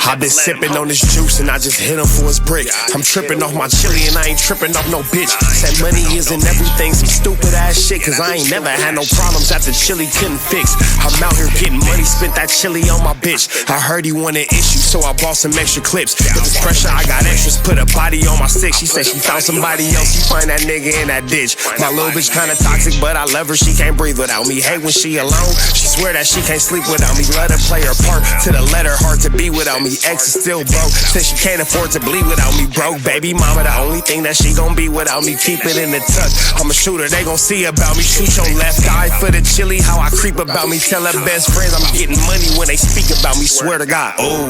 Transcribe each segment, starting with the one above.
I've been sipping on this juice and I just hit him for his brick. I'm tripping off my chili and I ain't tripping off no bitch. Said money isn't everything, some stupid ass shit. Cause I ain't never had no problems that the chili couldn't fix. I'm out here getting money, spent that chili on my bitch. I heard he wanted issues, so I bought some extra clips. If it's pressure, I got extras, put a body on my stick. She said she found somebody else, she find that nigga in that ditch. My little bitch kinda toxic, but I love her, she can't breathe without me. Hate when she alone, she swear that she can't sleep without me. Let her play her part to the letter, hard to be without me. Ex is still broke, said she can't afford to bleed without me. Broke baby mama, the only thing that she gon' be without me. Keep it in the tuck, I'm a shooter, they gon' see about me. Shoot your left eye for the chili, how I creep about me. Tell her best friends I'm getting money when they speak about me. Swear to God, oh,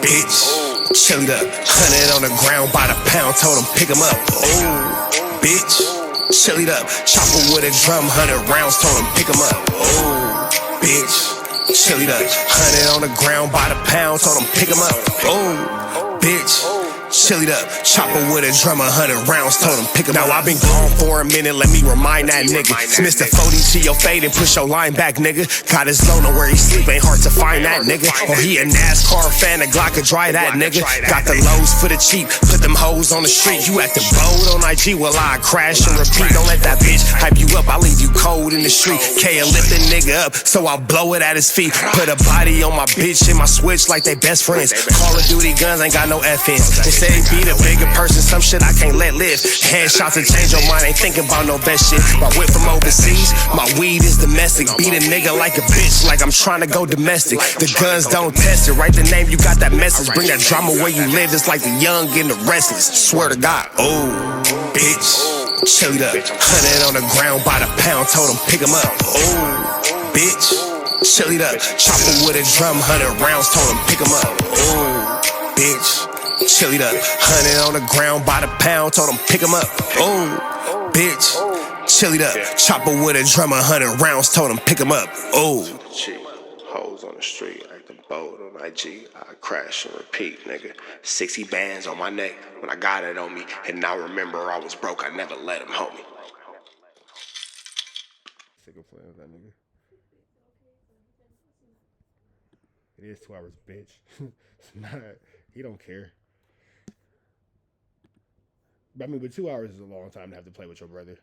bitch, chilled up, 100 on the ground by the pound, told him pick him up. Oh, bitch, chilled up, chopper with a drum, 100 rounds, told him pick him up. Oh, bitch, chilled up, 100 on the ground by the pound, told him pick him up. Oh, bitch, chilled up, chopper with a drum, 100 rounds, told him pick him up. Now I've been gone for a minute, let me remind that nigga. It's Mr. 40 to your fade and push your line back, nigga. Got his loner where he sleep, ain't hard to find that nigga. Or he a NASCAR fan, a Glock could dry that nigga. Got the lows for the cheap, put them hoes on the street. You acting bold on IG, well I crash and repeat. Don't let that bitch hype you up, I leave you cold in the street. K lift the nigga up, so I'll blow it at his feet. Put a body on my bitch and my switch like they best friends. Call of Duty guns ain't got no FNs. They say be the bigger person, some shit I can't let live. Headshots to change your mind, ain't thinking about no best shit. My whip from overseas, my weed is domestic. Beat a nigga like a bitch, like I'm trying to go domestic. The guns don't test it, write the name, you got that message. Bring that drama where you live, it's like the young and the restless. Swear to God, oh, bitch, chilled up, 100 on the ground by the pound, told him pick him up. Oh, bitch, chilled up, chopper with a drum, 100 rounds, told him pick him up. Oh, bitch, chilled up, 100 on the ground by the pound, told him pick him up. Oh, bitch, chilled up, chopper with a drum, 100 rounds, told him pick him up. Oh, hoes on the street, acting bold on IG, I crash and repeat, nigga. 60 bands on my neck when I got it on me, and now remember I was broke, I never let him, homie. Sick of playing with that nigga. It is 2 hours, bitch. It's not, he don't care. I mean, but 2 hours is a long time to have to play with your brother.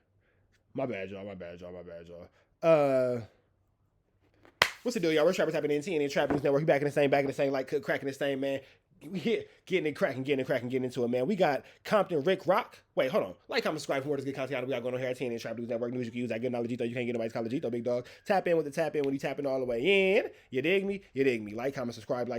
My bad, y'all. What's the deal, y'all? We're Trappers happening in TNA Trap News Network. We back in the same, like cracking the same, man. We here, getting it cracking, getting into it, man. We got Compton Rick Rock. Wait, hold on. Like, comment, subscribe for more of this good content we got going on here at TNA Trap News Network. News you can use. That good knowledge, you can't get nobody's college, big dog. Tap in with the tap in when you tapping all the way in. You dig me? Like, comment, subscribe.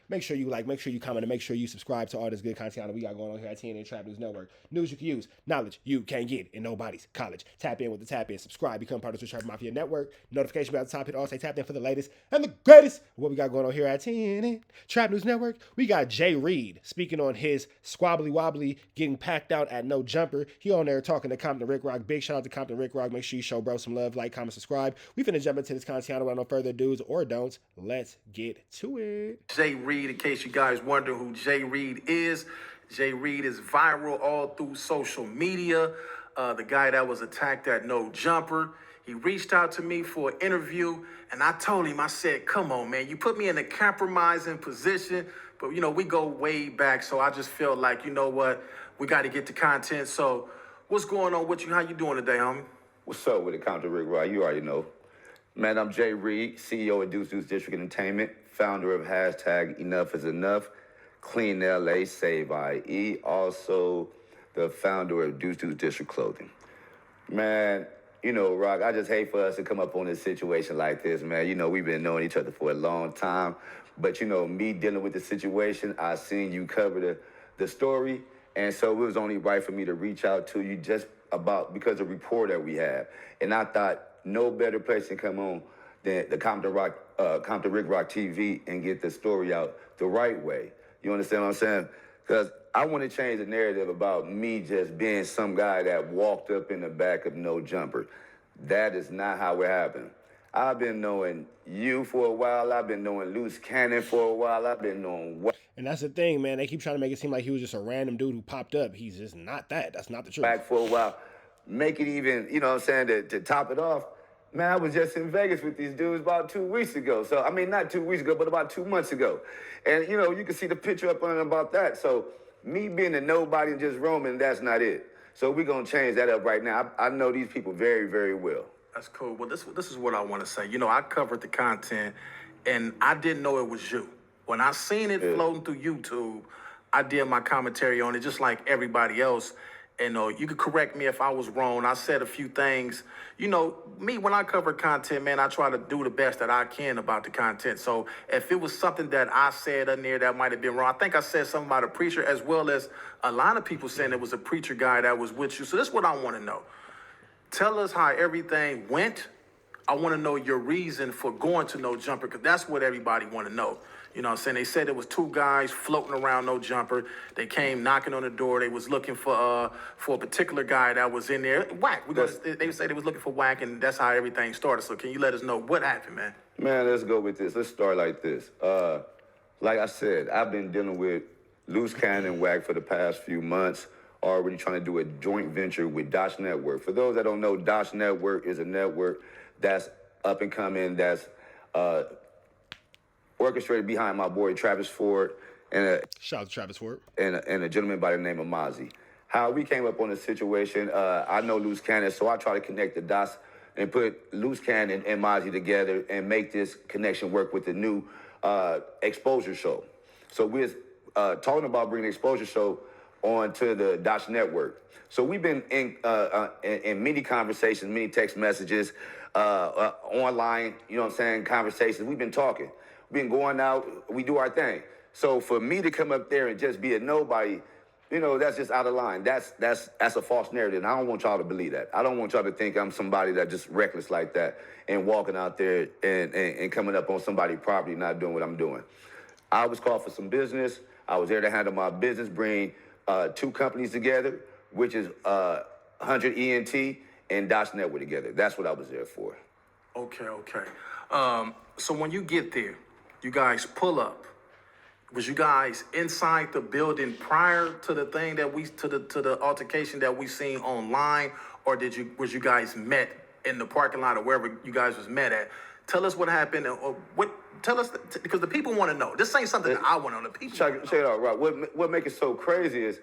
Make sure you like, make sure you comment, and make sure you subscribe to all this good content we got going on here at TNA Trap News Network. News you can use. Knowledge you can't get in nobody's college. Tap in with the tap in. Subscribe. Become part of the Trap Mafia Network. Notification bell at the top. Hit all say tap in for the latest and the greatest. What we got going on here at TNA Trap News Network. We got Jay Reed speaking on his squabbly wobbly getting packed out at No Jumper. He on there talking to Compton Rick Rock. Big shout out to Compton Rick Rock. Make sure you show bro some love, like, comment, subscribe. We finna jump into this content without no further do's or don'ts. Let's get to it. Jay Reed, in case you guys wonder who Jay Reed is viral all through social media. The guy that was attacked at No Jumper. He reached out to me for an interview, and I told him, I said, come on, man, you put me in a compromising position, but, you know, we go way back, so I just feel like, you know what, we got to get the content. So what's going on with you? How you doing today, homie? What's up with the Compton Rick Rock? You already know. Man, I'm Jay Reed, CEO of Deuce District Entertainment, founder of hashtag Enough is Enough, Clean LA, Save IE, also the founder of Deuce District Clothing. Man, you know, Rock, I just hate for us to come up on a situation like this, man. You know, we've been knowing each other for a long time. But, you know, me dealing with the situation, I seen you cover the story. And so it was only right for me to reach out to you just because of the rapport that we have. And I thought no better place to come on than the Compton Rick Rock TV and get the story out the right way. You understand what I'm saying? Because I want to change the narrative about me just being some guy that walked up in the back of No Jumper. That is not how it happened. I've been knowing you for a while. I've been knowing Luce Cannon for a while. I've been knowing Wack And that's the thing, man. They keep trying to make it seem like he was just a random dude who popped up. He's just not that. That's not the truth. for a while. Make it even, you know what I'm saying, to top it off. Man, I was just in Vegas with these dudes about 2 weeks ago. So, I mean, not 2 weeks ago, but about 2 months ago. And, you know, you can see the picture up on about that. So, me being a nobody and just roaming, that's not it. So, we're going to change that up right now. I know these people very, very well. That's cool. Well, this is what I want to say. You know, I covered the content, and I didn't know it was you. When I seen it floating through YouTube, I did my commentary on it just like everybody else. And you could correct me if I was wrong. I said a few things. You know, me, when I cover content, man, I try to do the best that I can about the content. So if it was something that I said in there that might have been wrong, I think I said something about a preacher, as well as a lot of people saying it was a preacher guy that was with you. So this is what I want to know. Tell us how everything went. I want to know your reason for going to No Jumper, because that's what everybody want to know. You know what I'm saying? They said there was two guys floating around No Jumper. They came knocking on the door. They was looking for a particular guy that was in there. Wack. They said they was looking for Wack, and that's how everything started. So can you let us know what happened, man? Man, let's go with this. Let's start like this. Like I said, I've been dealing with Luce Cannon and Wack for the past few months, already trying to do a joint venture with Dosh Network. For those that don't know, Dosh Network is a network that's up and coming, that's orchestrated behind my boy Travis Ford and Shout out to Travis Ford. and a gentleman by the name of Mozzie. How we came up on the situation, I know Luce Cannon, so I try to connect the dots and put Luce Cannon and Mozzie together and make this connection work with the new exposure show. So we're talking about bringing the exposure show onto the Dosh Network. So we've been in many conversations, many text messages, online, you know what I'm saying, conversations. We've been talking. We've been going out. We do our thing. So for me to come up there and just be a nobody, you know, that's just out of line. That's a false narrative, and I don't want y'all to believe that. I don't want y'all to think I'm somebody that just reckless like that and walking out there and coming up on somebody's property, not doing what I'm doing. I was called for some business. I was there to handle my business, bring two companies together, which is 100 ENT and Dosh Network together. That's what I was there for. Okay. So when you get there, you guys pull up. Was you guys inside the building prior to the thing that to the altercation that we seen online, or was you guys met in the parking lot or wherever you guys was met at? Tell us what happened, or tell us, because the people want to know. This ain't something that I want to know. The people check it out, right? What makes it so crazy is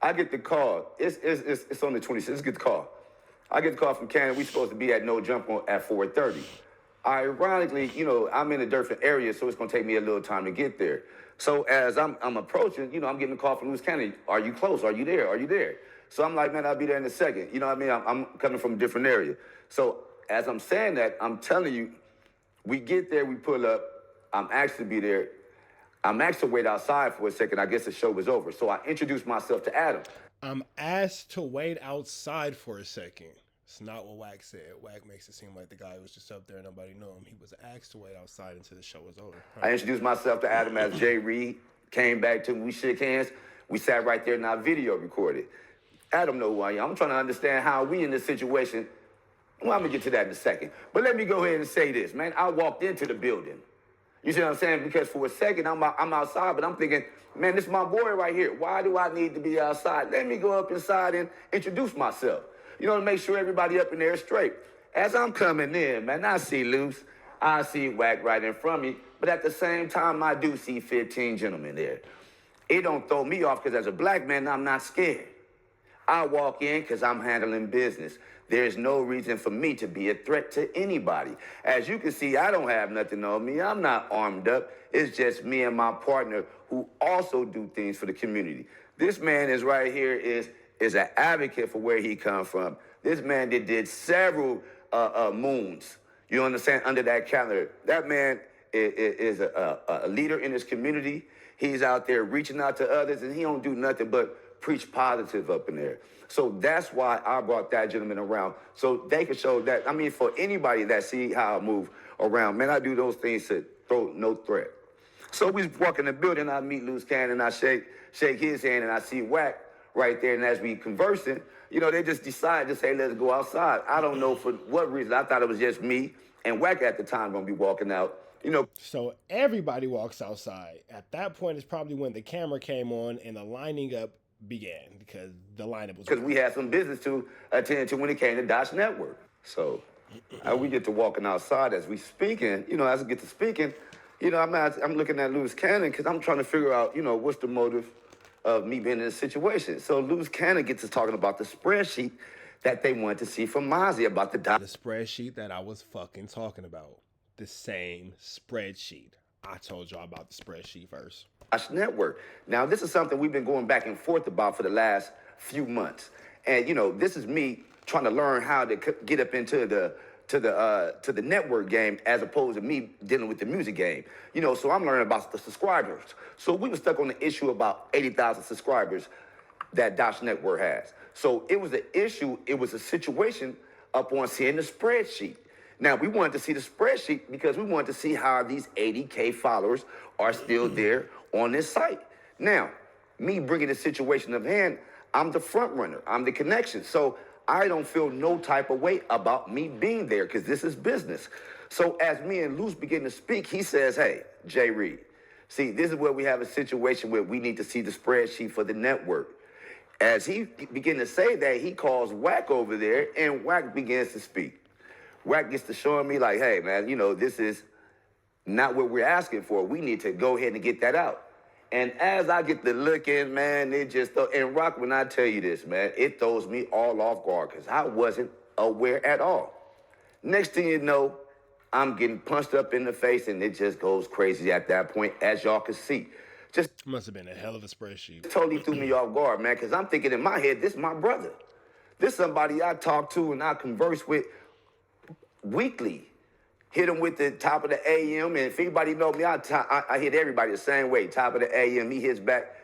I get the call. It's on the 26th. Let's get the call. I get the call from Cannon. We supposed to be at No Jump at 4:30. Ironically, you know, I'm in a different area, so it's gonna take me a little time to get there. So as I'm approaching, you know, I'm getting a call from Luce Cannon. Are you close? Are you there? Are you there? So I'm like, man, I'll be there in a second. You know what I mean? I'm coming from a different area. So as I'm saying that, I'm telling you, we get there, we pull up. I'm asked to be there. I'm asked to wait outside for a second. I guess the show was over. So I introduced myself to Adam. I'm asked to wait outside for a second. It's not what Wack said. Wack makes it seem like the guy was just up there and nobody knew him. He was asked to wait outside until the show was over. I introduced myself to Adam as Jay Reed. Came back to me. We shook hands. We sat right there and our video recorded. Adam know who I am. I'm trying to understand how we in this situation. Well, I'm going to get to that in a second. But let me go ahead and say this, man. I walked into the building. You see what I'm saying? Because for a second, I'm outside, but I'm thinking, man, this is my boy right here. Why do I need to be outside? Let me go up inside and introduce myself. You know, to make sure everybody up in there is straight. As I'm coming in, man, I see Luce. I see Wack right in front of me. But at the same time, I do see 15 gentlemen there. It don't throw me off because as a black man, I'm not scared. I walk in because I'm handling business. There's no reason for me to be a threat to anybody. As you can see, I don't have nothing on me. I'm not armed up. It's just me and my partner who also do things for the community. This man is right here is an advocate for where he come from. This man did several moons, you understand, under that calendar. That man is a leader in his community. He's out there reaching out to others, and he don't do nothing but preach positive up in there. So that's why I brought that gentleman around, so they could show that. I mean, for anybody that see how I move around, man, I do those things to throw no threat. So we walk in the building, I meet Luce Cannon, I shake his hand, and I see Wack right there. And as we conversing, they just decided to say, let's go outside. I don't know for what reason. I thought it was just me and Wack at the time going to be walking out. So everybody walks outside. At that point is probably when the camera came on and the lining up began, because the lineup was... Because we had some business to attend to when it came to Dodge Network. So we get to walking outside as we speaking, as we get to speaking, I'm looking at Luce Cannon because I'm trying to figure out, what's the motive of me being in this situation. So Luce Cannon gets to talking about the spreadsheet that they wanted to see from Mozzie about the spreadsheet that I was fucking talking about. The same spreadsheet. I told y'all about the spreadsheet first. Dodge Network. Now, this is something we've been going back and forth about for the last few months. And, this is me trying to learn how to get up into the network game as opposed to me dealing with the music game. So I'm learning about the subscribers. So we were stuck on the issue about 80,000 subscribers that Dodge Network has. So it was an issue, it was a situation up on seeing the spreadsheet. Now, we wanted to see the spreadsheet because we wanted to see how these 80K followers are still there on this site. Now, me bringing the situation of hand, I'm the front runner. I'm the connection. So I don't feel no type of way about me being there because this is business. So as me and Luce begin to speak, he says, hey, Jay Reed, see, this is where we have a situation where we need to see the spreadsheet for the network. As he began to say that, he calls Wack over there, and Wack begins to speak. Wack gets to showing me like, hey, man, this is not what we're asking for. We need to go ahead and get that out. And as I get to looking, man, it just, and Rock, when I tell you this, man, it throws me all off guard because I wasn't aware at all. Next thing you know, I'm getting punched up in the face and it just goes crazy at that point, as y'all can see. Just must have been a hell of a spreadsheet. Totally threw me off guard, man, because I'm thinking in my head, this is my brother. This is somebody I talk to and I converse with weekly. Hit him with the top of the AM, and if anybody know me, I hit everybody the same way. Top of the AM, he hits back.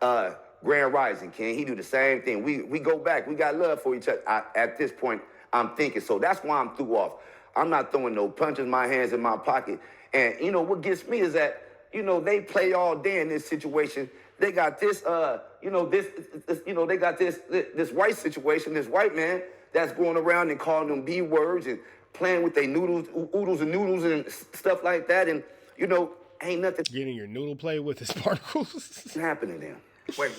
Grand Rising, King, he do the same thing. We go back. We got love for each other. At this point, I'm thinking, so that's why I'm threw off. I'm not throwing no punches, my hands in my pocket. And, what gets me is that, they play all day in this situation. They got this, they got this white situation, this white man that's going around and calling them B words and playing with their oodles and noodles and stuff like that. And, ain't nothing. Getting your noodle played with his particles. Happening there. Wait.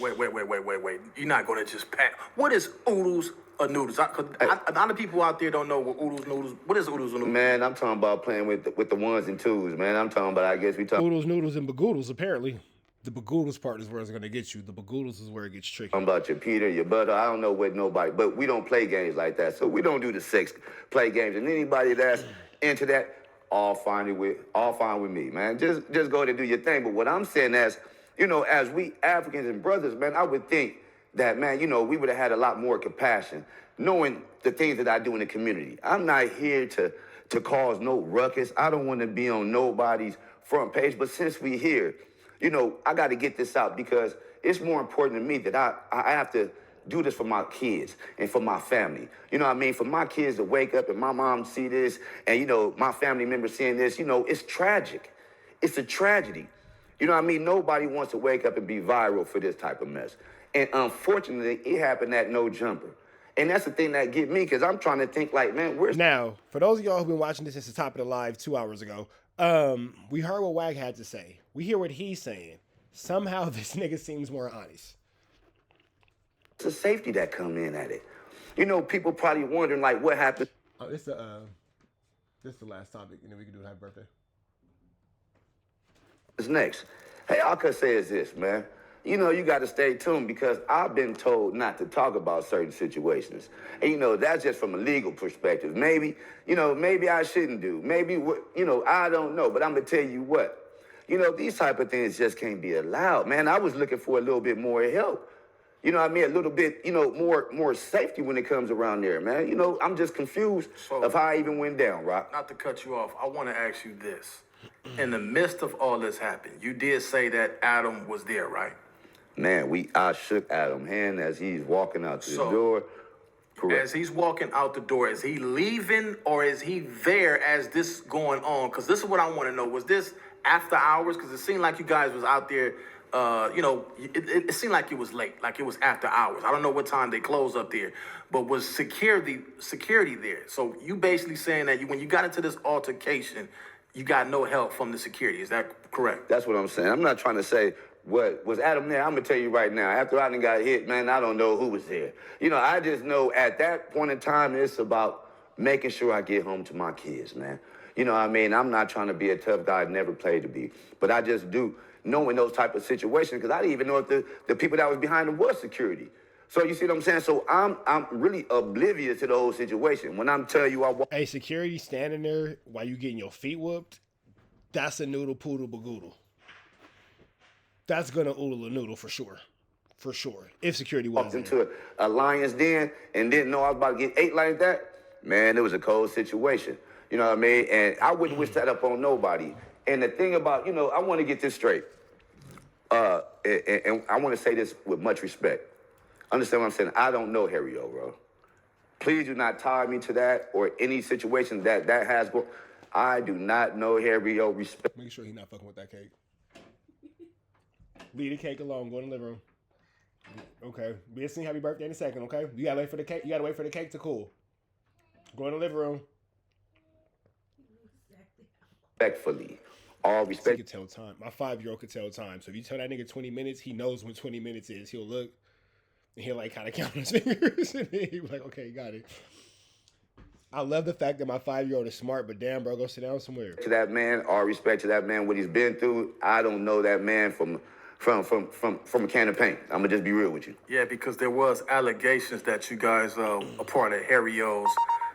You're not going to just pack. What is oodles or noodles? A lot of people out there don't know what oodles, noodles. What is oodles and noodles? Man, I'm talking about playing with the ones and twos, man. I'm talking about, I guess we talking. Oodles, noodles, and bagoodles, apparently. The bagoodles part is where it's going to get you. The bagoodles is where it gets tricky. I'm about your Peter, your butter. I don't know what nobody, but we don't play games like that. So we don't do the sex play games. And anybody that's into that, all fine with me, man. Just go ahead and do your thing. But what I'm saying is, as we Africans and brothers, man, I would think that, man, we would have had a lot more compassion, knowing the things that I do in the community. I'm not here to cause no ruckus. I don't want to be on nobody's front page. But since we here, I got to get this out because it's more important to me that I have to do this for my kids and for my family. You know what I mean? For my kids to wake up and my mom see this and, my family members seeing this, it's tragic. It's a tragedy. You know what I mean? Nobody wants to wake up and be viral for this type of mess. And unfortunately, it happened at No Jumper. And that's the thing that get me because I'm trying to think like, man, where's... Now, for those of y'all who've been watching this since the top of the live 2 hours ago, we heard what Wack had to say. We hear what he's saying. Somehow this nigga seems more honest. It's the safety that come in at it. People probably wondering like what happened. Oh, this is the last topic, and then we can do happy birthday. What's next? Hey, all I could say is this, man. You got to stay tuned because I've been told not to talk about certain situations. And, that's just from a legal perspective. Maybe, maybe I shouldn't do. Maybe, I don't know. But I'm going to tell you what. These type of things just can't be allowed, man. I was looking for a little bit more help. You know what I mean? A little bit, more safety when it comes around there, man. I'm just confused of how I even went down, Rock. Not to cut you off, I want to ask you this. In the midst of all this happened, you did say that Adam was there, right? Man, I shook Adam's hand as he's walking out to the door. Correct. As he's walking out the door, is he leaving or is he there as this going on? Because this is what I want to know. Was this after hours? Because it seemed like you guys was out there. It seemed like it was late, like it was after hours. I don't know what time they closed up there, but was security there? So you basically saying that when you got into this altercation, you got no help from the security. Is that correct? That's what I'm saying. I'm not trying to say what was Adam there. I'm gonna tell you right now. After I done got hit, man, I don't know who was there. I just know at that point in time, it's about making sure I get home to my kids, man. You know what I mean? I'm not trying to be a tough guy. I never played to be, but I just do know in those type of situations because I didn't even know if the people that was behind them was security. So you see what I'm saying? So I'm really oblivious to the whole situation. When I'm telling you, hey, security standing there while you getting your feet whooped, that's a noodle poodle bagoodle. That's gonna oodle a noodle for sure. For sure. If security walked wasn't into a lion's den and didn't know I was about to get ate like that, man, it was a cold situation. You know what I mean? And I wouldn't wish that up on nobody. And the thing about, I want to get this straight. And I want to say this with much respect. Understand what I'm saying? I don't know Harry O, bro. Please do not tie me to that or any situation that has gone. I do not know Harry O. Respect. Make sure he's not fucking with that cake. Leave the cake alone. Go in the living room. Okay. We'll sing happy birthday in a second, okay? You gotta wait for the cake. You gotta wait for the cake to cool. Go in the living room. Respectfully. All respect. He can tell time. My 5-year-old could tell time. So if you tell that nigga 20 minutes, he knows when 20 minutes is. He'll look and he'll kind of count his fingers. And then he'll be like, okay, got it. I love the fact that my 5-year-old is smart, but damn, bro, go sit down somewhere. To that man, all respect to that man, what he's been through. I don't know that man from a can of paint. I'm gonna just be real with you. Yeah, because there was allegations that you guys are part of Harry O's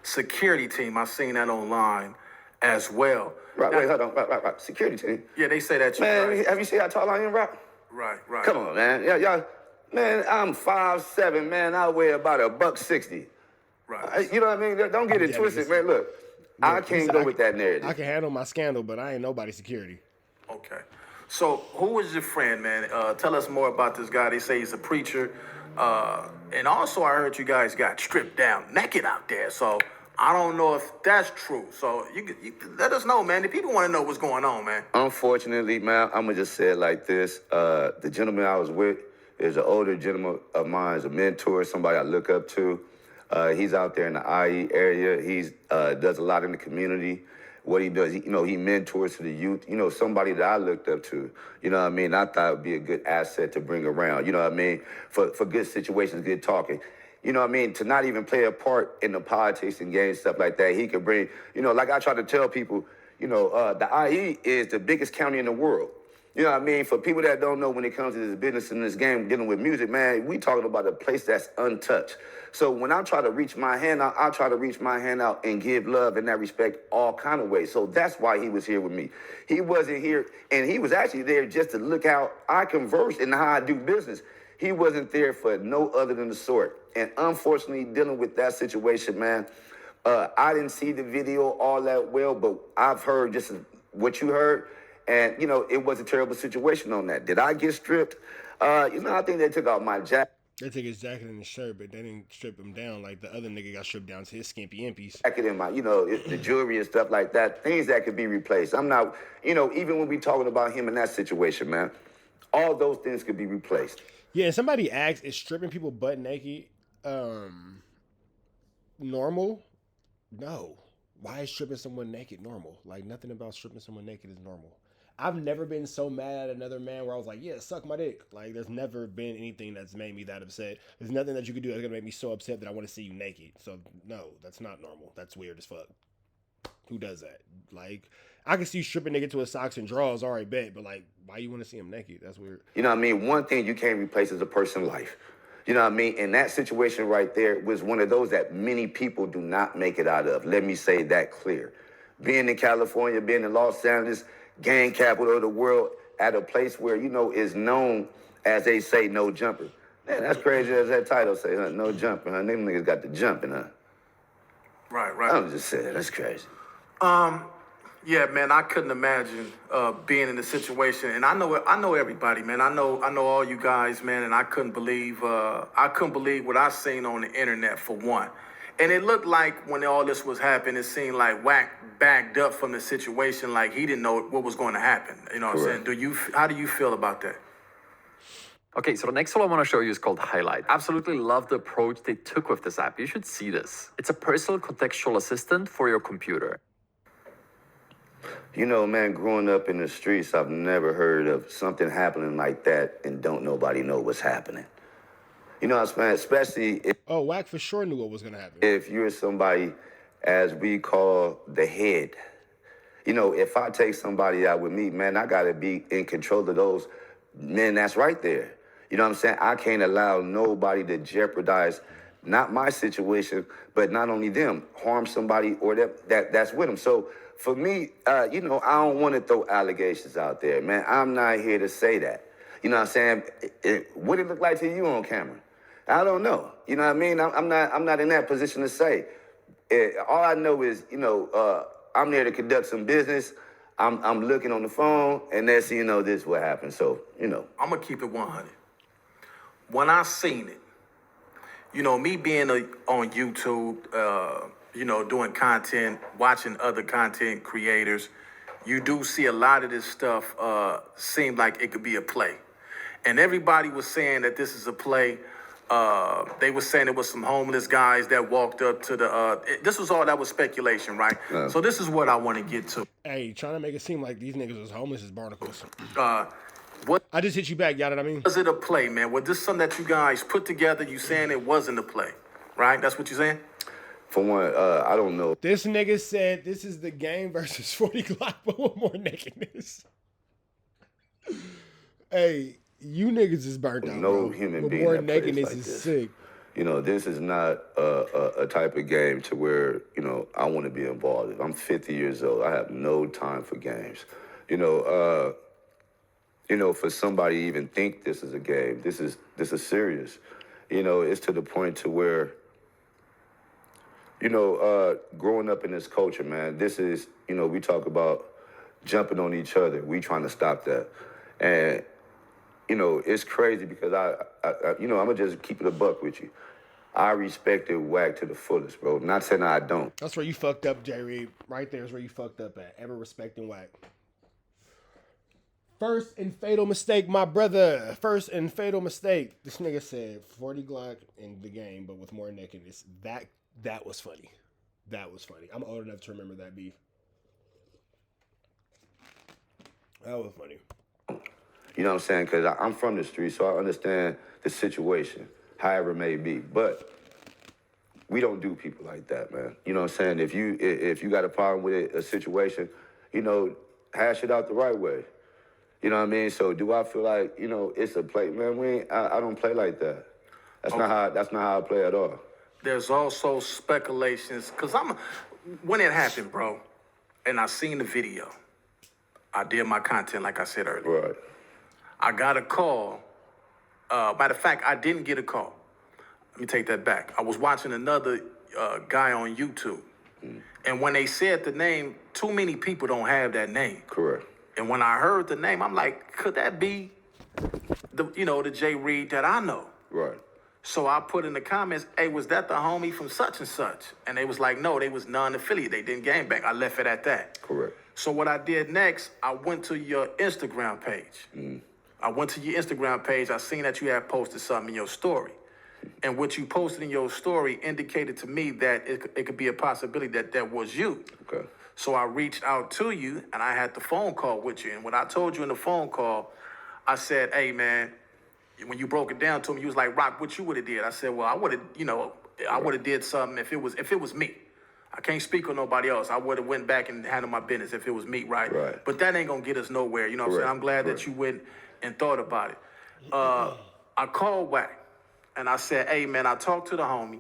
security team. I seen that online as well. Right, wait, hold on. Right. Security team. Yeah, they say that you man, guys... have you seen how tall I am, Rock? Right. Come on, man. Yeah, y'all. Man, I'm 5'7", man. I weigh about $160. Right. You know what I mean? Don't get it twisted, man. Look, I can't go with that narrative. I can handle my scandal, but I ain't nobody's security. Okay. So who was your friend, man? Tell us more about this guy. They say he's a preacher. And also I heard you guys got stripped down naked out there. So I don't know if that's true. So you let us know, man. The people want to know what's going on, man. Unfortunately, man, I'm going to just say it like this. The gentleman I was with is an older gentleman of mine, is a mentor, somebody I look up to. He's out there in the IE area. He does a lot in the community. What he does, he mentors to the youth. Somebody that I looked up to. You know what I mean? I thought it would be a good asset to bring around. You know what I mean? For good situations, good talking. You know what I mean? To not even play a part in the politics and game, stuff like that. He could bring, like I try to tell people, the IE is the biggest county in the world. You know what I mean? For people that don't know, when it comes to this business and this game, dealing with music, man, we talking about a place that's untouched. So when I try to reach my hand out, I try to reach my hand out and give love in that respect all kind of ways. So that's why he was here with me. He wasn't here, and he was actually there just to look how I converse and how I do business. He wasn't there for no other than the sort. And unfortunately, dealing with that situation, man, I didn't see the video all that well, but I've heard just what you heard. And, it was a terrible situation on that. Did I get stripped? I think they took out my jacket. They took his jacket and his shirt, but they didn't strip him down like the other nigga got stripped down to his skimpy impies. Jacket and my, the jewelry and stuff like that, things that could be replaced. I'm not, even when we talking about him in that situation, man, all those things could be replaced. Yeah, and somebody asked, is stripping people butt naked normal? No. Why is stripping someone naked normal? Like, nothing about stripping someone naked is normal. I've never been so mad at another man where I was like, yeah, suck my dick. Like, there's never been anything that's made me that upset. There's nothing that you could do that's going to make me so upset that I want to see you naked. So, no, that's not normal. That's weird as fuck. Who does that? Like, I can see you stripping nigga to his socks and drawers, all right, bet. But, like, why you want to see him naked? That's weird. You know what I mean? One thing you can't replace is a person's life. You know what I mean? And that situation right there was one of those that many people do not make it out of. Let me say that clear. Being in California, being in Los Angeles, gang capital of the world, at a place where, is known as, they say, no jumper. Man, that's crazy as that title say, huh? No jumper, huh? Them niggas got the jumping, huh? Right. I'm just saying, that's crazy. Yeah, man, I couldn't imagine being in the situation, and I know everybody, man. I know all you guys, man, and I couldn't believe what I seen on the internet for one. And it looked like when all this was happening, it seemed like Wack backed up from the situation, like he didn't know what was going to happen. You know what I'm saying? How do you feel about that? Okay, so the next tool I want to show you is called Highlight. Absolutely love the approach they took with this app. You should see this. It's a personal contextual assistant for your computer. You know, man, growing up in the streets, I've never heard of something happening like that and don't nobody know what's happening. You know what I'm saying? Especially if... Oh, Wack for sure knew what was going to happen. If you're somebody, as we call the head, you know, if I take somebody out with me, man, I got to be in control of those men that's right there. You know what I'm saying? I can't allow nobody to jeopardize not my situation, but not only them, harm somebody or that's with them. So for me, you know, I don't want to throw allegations out there, man. I'm not here to say that. You know what I'm saying? What it look like to you on camera? I don't know. You know what I mean? I'm not in that position to say. All I know is, you know, I'm there to conduct some business. I'm looking on the phone, and next thing you know, this is what happened. So, you know. I'm going to keep it 100. When I seen it, you know, me being on YouTube, you know, doing content, watching other content creators, you do see a lot of this stuff seem like it could be a play. And everybody was saying that this is a play. They were saying it was some homeless guys that walked up to the... this was all that was speculation, right? So this is what I want to get to. Hey, trying to make it seem like these niggas was homeless as barnacles. What I just hit you back, y'all know what I mean? Was it a play, man? Was this something that you guys put together? You saying it wasn't a play, right? That's what you're saying? For one, I don't know. This nigga said this is the game versus 40 Glock, but with more nakedness. Hey, you niggas is burnt out, No bro. human With being more that plays nakedness like is this. sick. You know, this is not a type of game to where, you know, I want to be involved in. I'm 50 years old. I have no time for games. You know, for somebody to even think this is a game, this is serious. You know, it's to the point to where, you know, growing up in this culture, man, this is, you know, we talk about jumping on each other. We trying to stop that. And, you know, it's crazy because I you know, I'm going to just keep it a buck with you. I respected Wack to the fullest, bro. Not saying I don't. That's where you fucked up, J. Reed. Right there is where you fucked up at. Ever respecting Wack. First and fatal mistake, my brother. First and fatal mistake. This nigga said 40 Glock in the game, but with more nakedness. That was funny. That was funny. I'm old enough to remember that beef. That was funny. You know what I'm saying? Because I'm from the street, so I understand the situation, however it may be. But we don't do people like that, man. You know what I'm saying? If you got a problem with a situation, you know, hash it out the right way. You know what I mean? So do I feel like, you know, it's a play? Man, I don't play like that. That's not how I play at all. There's also speculations, because when it happened, bro, and I seen the video, I did my content like I said earlier. Right. I got a call. Matter of fact, I didn't get a call. Let me take that back. I was watching another guy on YouTube. And when they said the name, too many people don't have that name. Correct. And when I heard the name, I'm like, could that be the J. Reed that I know? Right. So I put in the comments, hey, was that the homie from such and such? And they was like, no, they was non-affiliate. They didn't gang bang. I left it at that. Correct. So what I did next, I went to your Instagram page. I went to your Instagram page. I seen that you had posted something in your story. And what you posted in your story indicated to me that it could be a possibility that was you. Okay. So I reached out to you, and I had the phone call with you. And when I told you in the phone call, I said, hey, man, when you broke it down to him, you was like, Rock, what you would have did? I said, well, I would have, I would have did something if it was me. I can't speak on nobody else. I would have went back and handled my business if it was me, right? Right. But that ain't going to get us nowhere. You know what I'm saying? I'm glad that you went and thought about it. I called Wack, and I said, hey, man, I talked to the homie.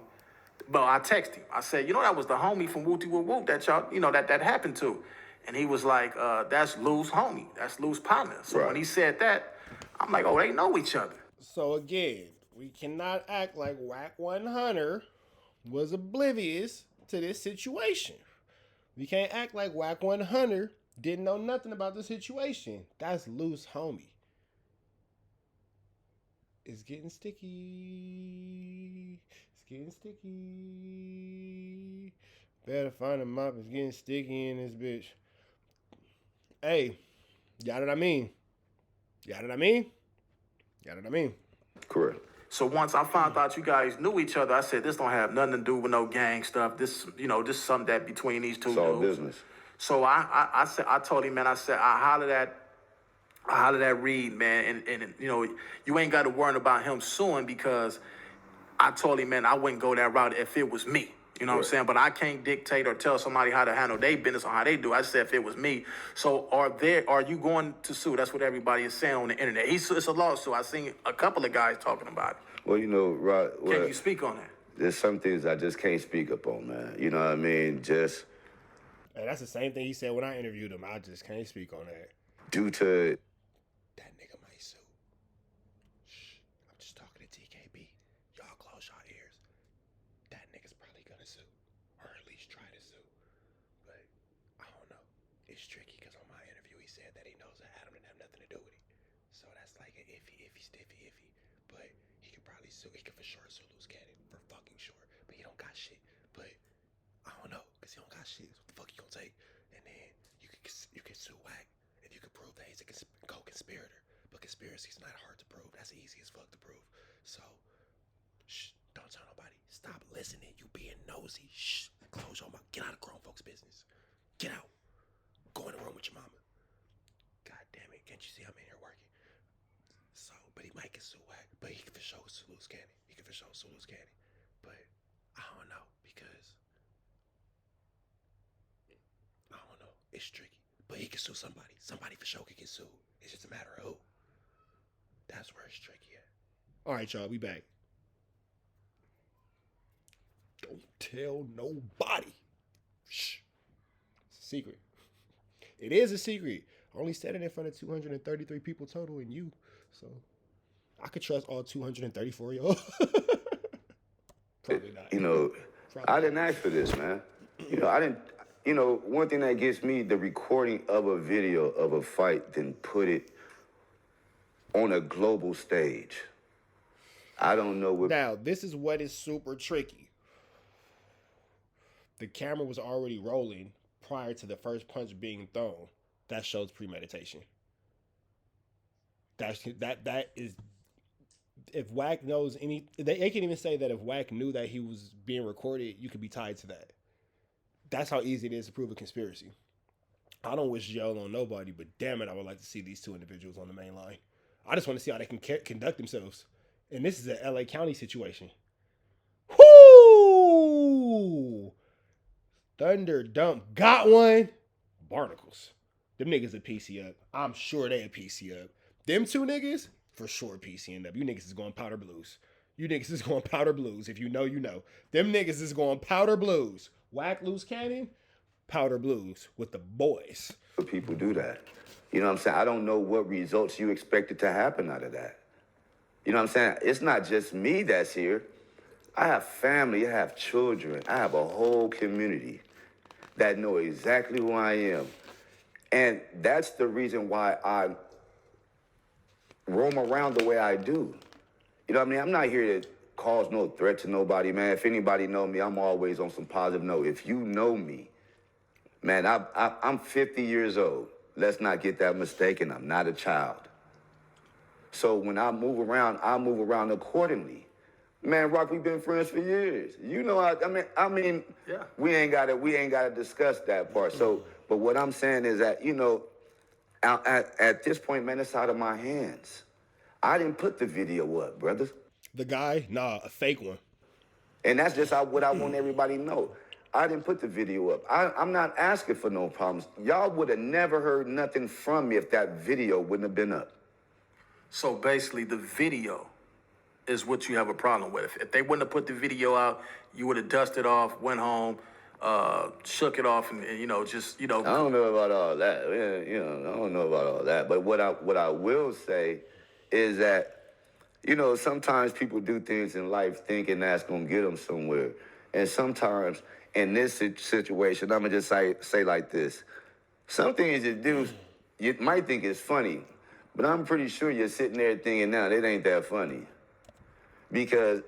But I texted him. I said, that was the homie from Wooty Woo Woo that y'all, that happened to. And he was like, that's Luce homie. That's Luce partner. So when he said that, I'm like, oh, they know each other. So again, we cannot act like Wack 100 was oblivious to this situation. We can't act like Wack 100 didn't know nothing about the situation. That's Luce homie. It's getting sticky. It's getting sticky. Better find a mop. It's getting sticky in this bitch. Hey, got what I mean? Got what I mean? Got what I mean? Correct. So once I found out you guys knew each other, I said, this don't have nothing to do with no gang stuff. This, this is something that between these two It's all dudes. business. So I said, I told him, man, I said, I hollered at Reed, man, and you ain't got to worry about him suing, because I told him, man, I wouldn't go that route if it was me. You know what I'm saying? But I can't dictate or tell somebody how to handle their business or how they do. I said if it was me. So are you going to sue? That's what everybody is saying on the internet. It's a lawsuit. I seen a couple of guys talking about it. Well, Rod, Can you speak on that? There's some things I just can't speak up on, man. You know what I mean? Just Hey, that's the same thing he said when I interviewed him. I just can't speak on that. due to That nigga might sue. Shh. I'm just talking to TKB. Y'all close your ears. That nigga's probably gonna sue. Or at least try to sue. But I don't know. It's tricky because on my interview he said that he knows that Adam didn't have nothing to do with it. So that's like an iffy. But he could probably sue. He could for sure sue Luce Cannon. For fucking sure. But he don't got shit. But I don't know. Because he don't got shit. What the fuck you gonna take? And then you could sue Wack. If you could prove that he's a co-conspirator. But conspiracy's not hard to prove. That's easy as fuck to prove. So, shh, don't tell nobody. Stop listening. You being nosy. Shh, close your mouth. Get out of grown folks' business. Get out. Go in the room with your mama. God damn it. Can't you see I'm in here working? So, but he might get sue Wack. But he can for sure sue Luce Cannon. He can for sure sue Luce Cannon. But I don't know, because I don't know. It's tricky. But he can sue somebody. Somebody for sure could get sued. It's just a matter of who. That's where it's tricky at. All right, y'all. We back. Don't tell nobody. Shh. It's a secret. It is a secret. I only said it in front of 233 people total and you. So I could trust all 234 of y'all. Probably not. I didn't ask for this, man. I didn't. One thing that gets me, the recording of a video of a fight, then put it on a global stage. I don't know what. Now, this is what is super tricky. The camera was already rolling prior to the first punch being thrown. That shows premeditation. That is. If Wack knows they can even say that if Wack knew that he was being recorded, you could be tied to that. That's how easy it is to prove a conspiracy. I don't wish jail on nobody, but damn it, I would like to see these two individuals on the main line. I just want to see how they can conduct themselves. And this is an LA County situation. Whoo! Thunder Dump got one. Barnacles. Them niggas a PC up. I'm sure they a PC up. Them two niggas, for sure PCing up. You niggas is going powder blues. You niggas is going powder blues. If you know, you know. Them niggas is going powder blues. Wack, Luce Cannon, powder blues with the boys. People do that. You know what I'm saying? I don't know what results you expected to happen out of that. You know what I'm saying? It's not just me that's here. I have family, I have children, I have a whole community that know exactly who I am. And that's the reason why I roam around the way I do. You know what I mean? I'm not here to cause no threat to nobody, man. If anybody know me, I'm always on some positive note. If you know me, man, I'm 50 years old. Let's not get that mistaken. I'm not a child. So when I move around accordingly. Man, Rock, we've been friends for years. You know, I mean, yeah. we ain't gotta discuss that part. So, but what I'm saying is that, at this point, man, it's out of my hands. I didn't put the video up, brothers. The guy? Nah, a fake one. And that's just what I want everybody to know. I didn't put the video up. I'm not asking for no problems. Y'all would have never heard nothing from me if that video wouldn't have been up. So basically, the video is what you have a problem with. If they wouldn't have put the video out, you would have dusted off, went home, shook it off, and just. I don't know about all that. I don't know about all that. But what I will say is that, sometimes people do things in life thinking that's gonna get them somewhere, and sometimes in this situation, I'm gonna just say like this: some things you do, you might think it's funny, but I'm pretty sure you're sitting there thinking now it ain't that funny. Because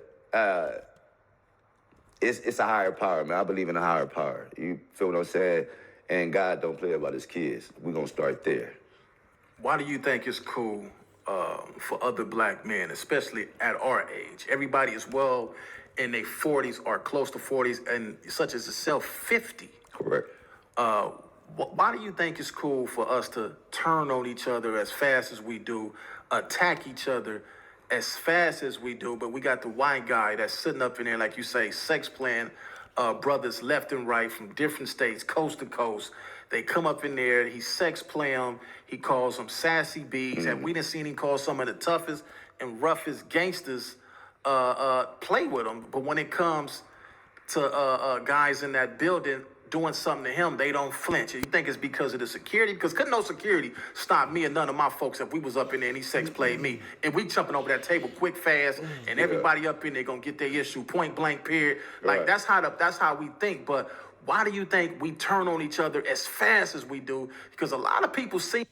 it's a higher power, man. I believe in a higher power. You feel what I'm saying? And God don't play about his kids. We're going to start there. Why do you think it's cool for other black men, especially at our age? Everybody is well in their 40s or close to 40s, and such as yourself, 50. Correct. Why do you think it's cool for us to turn on each other as fast as we do, attack each other as fast as we do, but we got the white guy that's sitting up in there, like you say, sex playing brothers left and right from different states, coast to coast. They come up in there, he sex play them, he calls them sassy bees, and we done seen him call some of the toughest and roughest gangsters play with him. But when it comes to guys in that building doing something to him, they don't flinch. You think it's because of the security? Because couldn't no security stop me and none of my folks if we was up in there and he sex played me. And we jumping over that table quick, fast, and everybody up in there gonna get their issue, point blank, period. Like that's how we think. But why do you think we turn on each other as fast as we do? Because a lot of people see.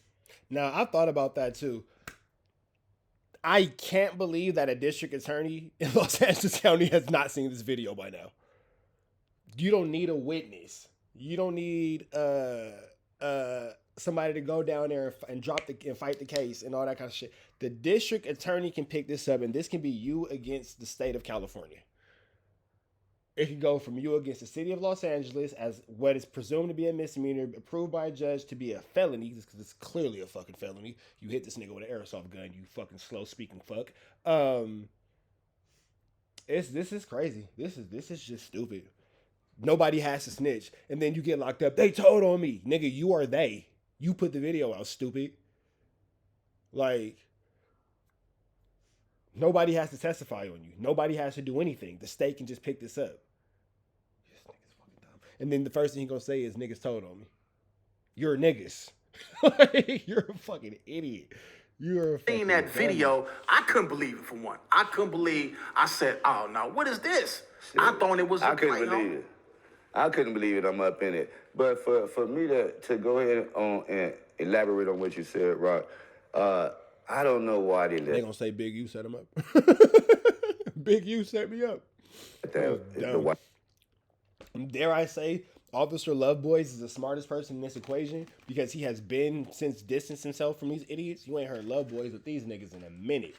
Now, I thought about that too. I can't believe that a district attorney in Los Angeles County has not seen this video by now. You don't need a witness. You don't need somebody to go down there and fight the case and all that kind of shit. The district attorney can pick this up, and this can be you against the state of California. It can go from you against the city of Los Angeles as what is presumed to be a misdemeanor, approved by a judge to be a felony, because it's clearly a fucking felony. You hit this nigga with an airsoft gun, you fucking slow-speaking fuck. This is crazy. This is just stupid. Nobody has to snitch. And then you get locked up. They told on me. Nigga, you are they. You put the video out, stupid. Like, nobody has to testify on you. Nobody has to do anything. The state can just pick this up. This nigga's fucking dumb. And then the first thing he's gonna say is, niggas told on me. You're niggas. You're a fucking idiot. You're a fucking Seeing that video, I couldn't believe it for one. I couldn't believe. I said, oh, no, what is this? Shit. I thought it was a I couldn't believe it. I couldn't believe it. I'm up in it. But for me to go ahead on and elaborate on what you said, Rock, I don't know why they let. They gonna say Big U set him up. Big U set me up. Dare I say, Officer Loveboys is the smartest person in this equation because he has been since distanced himself from these idiots. You ain't heard Loveboys with these niggas in a minute.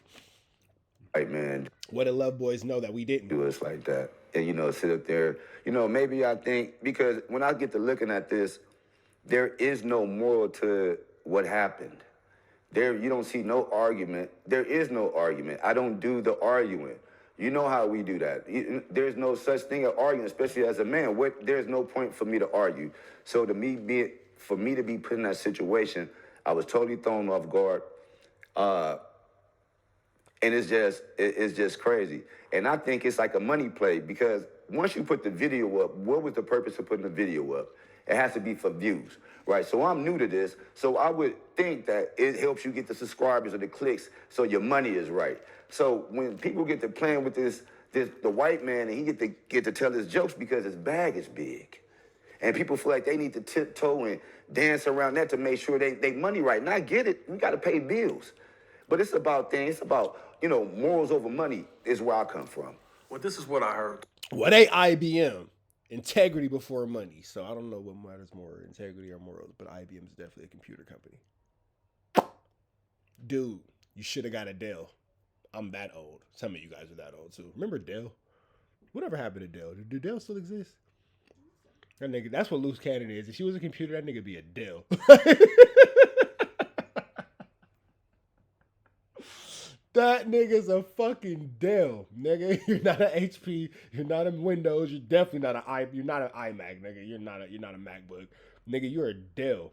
Right, man. What did Loveboys know that we didn't? Do us like that. And, sit up there. Maybe I think, because when I get to looking at this, there is no moral to what happened. You don't see no argument. There is no argument. I don't do the arguing. You know how we do that. There's no such thing as arguing, especially as a man. There's no point for me to argue. So for me to be put in that situation, I was totally thrown off guard. And it's just crazy. And I think it's like a money play, because once you put the video up, what was the purpose of putting the video up? It has to be for views, right? So I'm new to this, so I would think that it helps you get the subscribers or the clicks, so your money is right. So when people get to playing with the white man, and he get to tell his jokes because his bag is big, and people feel like they need to tiptoe and dance around that to make sure they money right. And I get it, we got to pay bills, but it's about things. It's about morals over money is where I come from. Well, this is what I heard. What ain't IBM? Integrity before money. So I don't know what matters more, integrity or morals, but IBM is definitely a computer company. Dude, you should have got a Dell. I'm that old. Some of you guys are that old too. Remember Dell? Whatever happened to Dell? Do Dell still exist? That nigga, that's what Luce Cannon is. If she was a computer, that nigga be a Dell. That nigga's a fucking Dell, nigga. You're not an HP. You're not a Windows. You're definitely not you're not an iMac, nigga. You're not a MacBook, nigga. You're a Dell.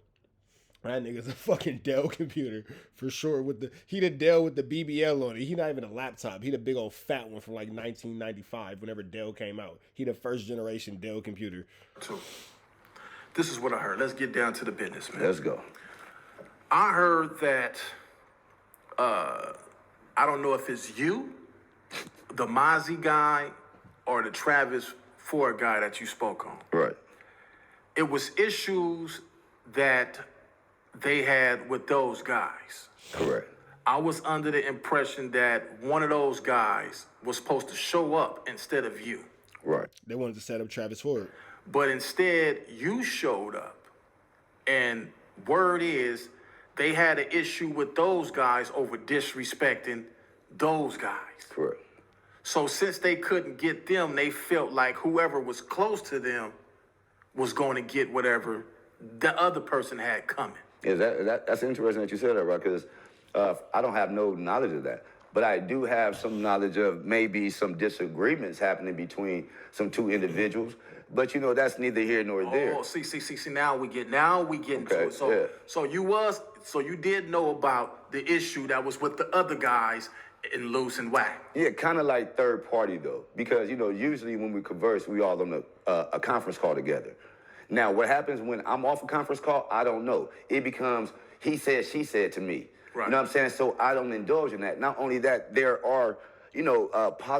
That nigga's a fucking Dell computer for sure. He the Dell with the BBL on it. He not even a laptop. He the big old fat one from like 1995, whenever Dell came out. He the first generation Dell computer. So, this is what I heard. Let's get down to the business, man. Let's go. I heard that. I don't know if it's you, the Mozzie guy, or the Travis Ford guy that you spoke on. Right. It was issues that they had with those guys. Correct. I was under the impression that one of those guys was supposed to show up instead of you. Right. They wanted to set up Travis Ford. But instead, you showed up. And word is they had an issue with those guys over disrespecting those guys. Correct. So since they couldn't get them, they felt like whoever was close to them was going to get whatever the other person had coming. Yeah, that's interesting that you said that, right? Because I don't have no knowledge of that. But I do have some knowledge of maybe some disagreements happening between some two individuals. But, you know, that's neither here nor there. Oh, see, now we get into Okay, it. So, yeah. so you did know about the issue that was with the other guys in Luce and Wack. Yeah, kind of like third party, though. Because, you know, usually when we converse, we all on a conference call together. Now, what happens when I'm off a conference call, I don't know. It becomes he said, she said to me. Right. You know what I'm saying? So I don't indulge in that. Not only that, there are, you know,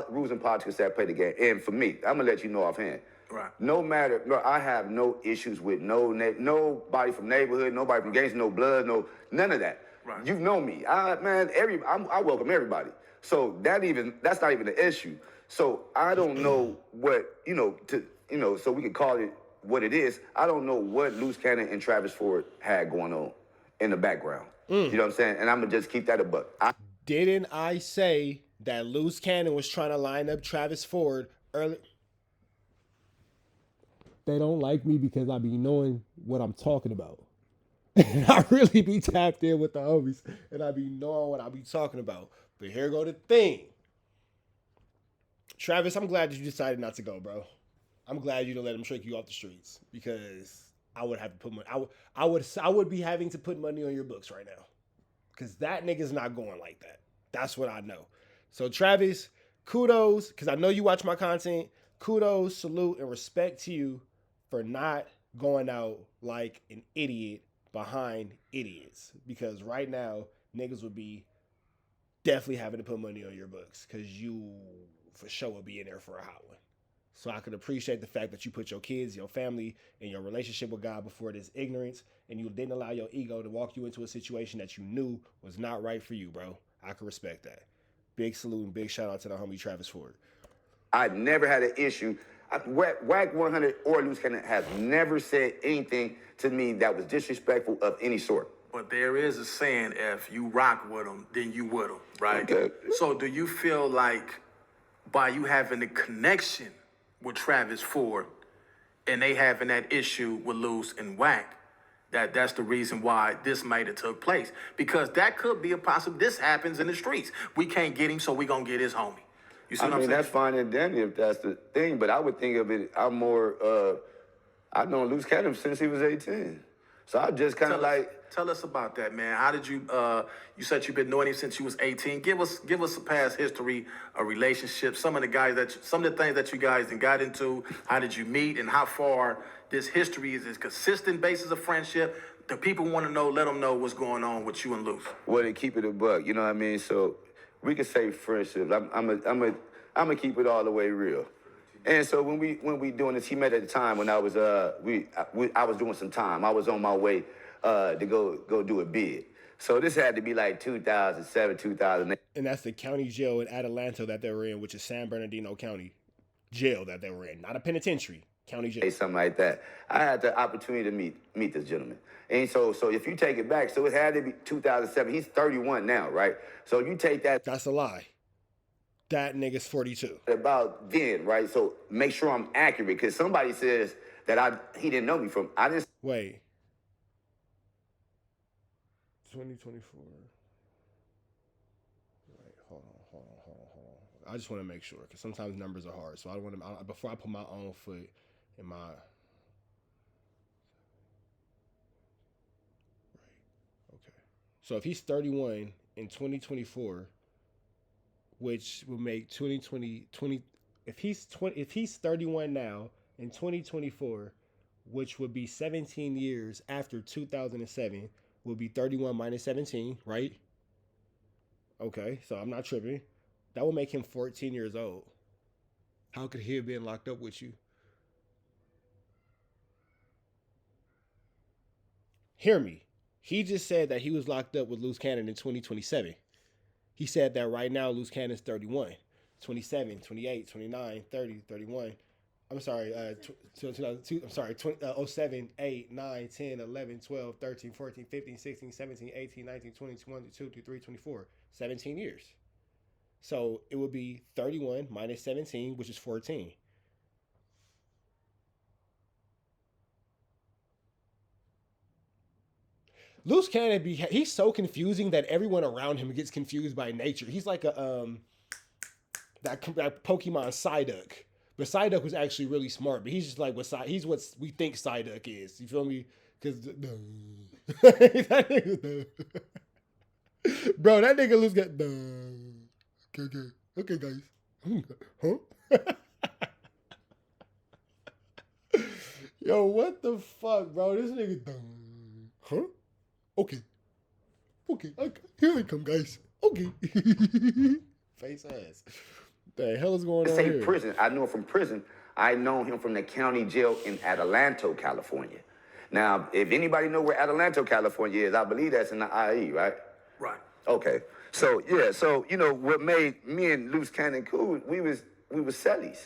rules and politics that play the game. And for me, I'm going to let you know offhand. Right. No matter, I have no issues with nobody from neighborhood, nobody from gangs, no blood, none of that. Right. You know me. I welcome everybody. So that's not even an issue. So I don't know what, so we can call it what it is. I don't know what Luce Cannon and Travis Ford had going on in the background. You know what I'm saying? And I'm going to just keep that a buck. Didn't I say that Luce Cannon was trying to line up Travis Ford early? They don't like me because I be knowing what I'm talking about. And I really be tapped in with the homies. And I be knowing what I be talking about. But here go the thing. Travis, I'm glad that you decided not to go, bro. I'm glad you didn't let him trick you off the streets. Because I would have to put money. I would be having to put money on your books right now. Because that nigga's not going like that. That's what I know. So Travis, kudos. Because I know you watch my content. Kudos, salute, and respect to you for not going out like an idiot behind idiots. Because right now, niggas would be definitely having to put money on your books. Because you, for sure, would be in there for a hot one. So I could appreciate the fact that you put your kids, your family, and your relationship with God before this ignorance, and you didn't allow your ego to walk you into a situation that you knew was not right for you, bro. I can respect that. Big salute and big shout out to the homie Travis Ford. I never had an issue. Wack 100 or Luce Cannon has never said anything to me that was disrespectful of any sort. But there is a saying, if you rock with them, then you with them, right? Okay. So do you feel like by you having a connection with Travis Ford and they having that issue with Luce and Wack, that's the reason why this might have took place? Because that could be a possible, this happens in the streets. We can't get him, so we gonna get his homie. You see what I'm saying? That's fine and dandy if that's the thing, but I would think of it, I've known Luce Cannon since he was 18. So I just kind of like... Tell us about that, man. How did you, you said you've been knowing him since you was 18. Give us a past history, a relationship, some of the things that you guys got into. How did you meet and how far this history is consistent basis of friendship? The people want to know, let them know what's going on with you and Luce. Well, to keep it a buck, you know what I mean? So we could say friendship. I'm gonna keep it all the way real. And so when we doing this, he met at the time when I was I was doing some time. I was on my way to go do a bid. So this had to be like 2007, 2008. And that's the county jail in Adelanto that they were in, which is San Bernardino County jail that they were in, not a penitentiary, county jail. Something like that. I had the opportunity to meet this gentleman. And so if you take it back, so it had to be 2007. He's 31 now, right? So you take that. That's a lie. That nigga's 42. About then, right? So make sure I'm accurate, because somebody says that he didn't know me from. I didn't. Wait. 2024. Wait, hold on. I just want to make sure, because sometimes numbers are hard. So I want to, before I put my own foot in my. Right. Okay. So if he's 31 in 2024, which would make 2020, if he's 31 now in 2024, which would be 17 years after 2007, will be 31 minus 17, right? Okay, so I'm not tripping. That would make him 14 years old. How could he have been locked up with you? Hear me. He just said that he was locked up with Luce Cannon in 2027. He said that right now Luce Cannon's 31, 27, 28, 29, 30, 31. I'm sorry, 2002, I'm sorry, 07, 8, 9, 10, 11, 12, 13, 14, 15, 16, 17, 18, 19, 20, 21, 22, 23, 24. 17 years. So it would be 31 minus 17, which is 14. Luce Cannon he's so confusing that everyone around him gets confused by nature. He's like that Pokemon Psyduck. But Psyduck was actually really smart, but he's just like he's what we think Psyduck is. You feel me? Because that nigga, bro, that nigga Luce got okay, guys, huh? Yo, what the fuck, bro? This nigga, huh? Okay, here I come, guys. Okay, face ass. The hell is going on Say here? prison. I know him from prison. I know him from the county jail in Adelanto, California. Now, if anybody know where Adelanto, California is, I believe that's in the IE, right? Right. Okay. So yeah. So you know what made me and Luce Cannon cool? We was cellies.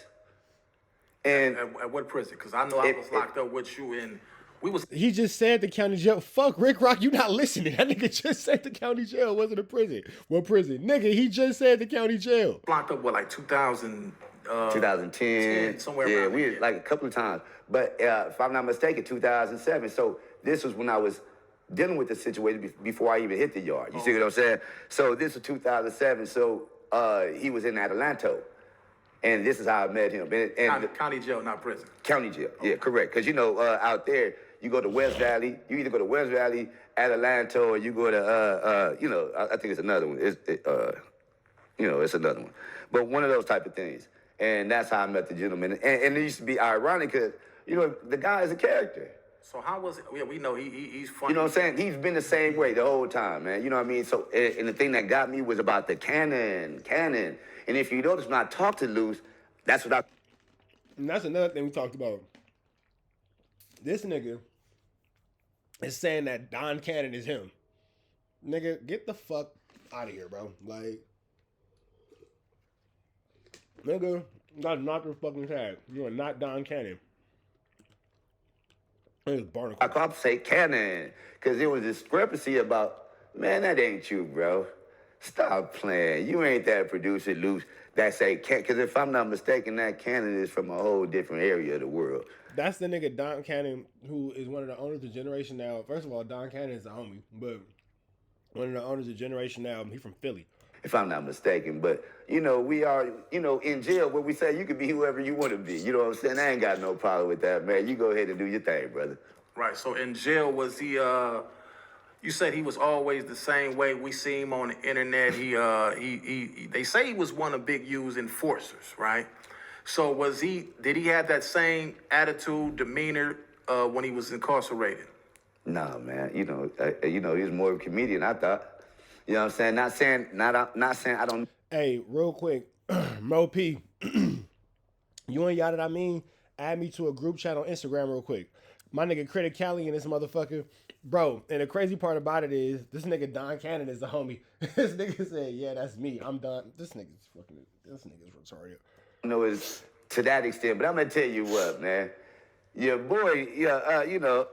And At what prison? Because I know I was locked up with you in. We was He just said the county jail. Fuck, Rick Rock, you not listening. That nigga just said the county jail wasn't a prison. What prison? Nigga, he just said the county jail. locked up, what, like 2000? 2010, somewhere yeah, around we there. like a couple of times. But if I'm not mistaken, 2007. So this was when I was dealing with the situation before I even hit the yard. You see what I'm saying? So this was 2007. So he was in Adelanto, and this is how I met him. And County jail, not prison. County jail, yeah, correct. Because you know, out there, you go to West Valley. You either go to West Valley, Adelanto, or you go to, you know, I think it's another one. You know, it's another one. But one of those type of things. And that's how I met the gentleman. And it used to be ironic because, you know, the guy is a character. So how was it? Yeah, we know he's funny. You know what I'm saying? He's been the same way the whole time, man. You know what I mean? So, and the thing that got me was about the canon. And if you notice, when I talk to Luce, that's what I... And that's another thing we talked about. This nigga is saying that Don Cannon is him. Nigga, get the fuck out of here, bro. Like, nigga, that's not your fucking tag. You are not Don Cannon. It's Barnacle. I call say canon, because there was a discrepancy about, man, that ain't you, bro. Stop playing. You ain't that producer, Luce, that say, because if I'm not mistaken, that canon is from a whole different area of the world. That's the nigga Don Cannon, who is one of the owners of Generation Now. First of all, Don Cannon is a homie, but one of the owners of Generation Now, he's from Philly. If I'm not mistaken, but, you know, we are, you know, in jail where we say you can be whoever you want to be. You know what I'm saying? I ain't got no problem with that, man. You go ahead and do your thing, brother. Right. So in jail, was he? You said he was always the same way. We see him on the internet. He they say he was one of Big U's enforcers, right? So was he? Did he have that same attitude, demeanor when he was incarcerated? Nah, man. You know, he was more of a comedian, I thought. You know what I'm saying? Not saying I don't. Hey, real quick, Mo P, you and y'all that I mean, add me to a group chat on Instagram real quick. My nigga Critic Cali and this motherfucker, bro. And the crazy part about it is, this nigga Don Cannon is the homie. This nigga said, "Yeah, that's me. I'm Don." This nigga's retarded. You know, it's to that extent, but I'm gonna tell you what, man. Your boy, you know,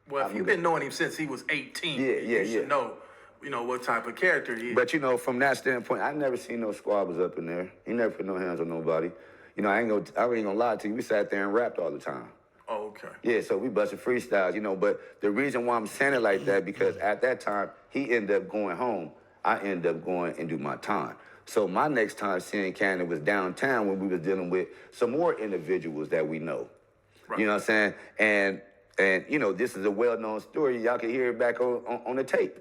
Well, if you've been knowing him since he was 18, Yeah, you should know, you know, what type of character he is. But you know, from that standpoint, I never seen no squabbles up in there. He never put no hands on nobody. You know, I ain't gonna lie to you. We sat there and rapped all the time. Oh, okay. Yeah, so we busted freestyles, you know. But the reason why I'm saying it like that, because at that time he ended up going home. I ended up going and do my time. So my next time seeing Cannon was downtown when we was dealing with some more individuals that we know. Right. You know what I'm saying? And you know, this is a well-known story. Y'all can hear it back on the tape.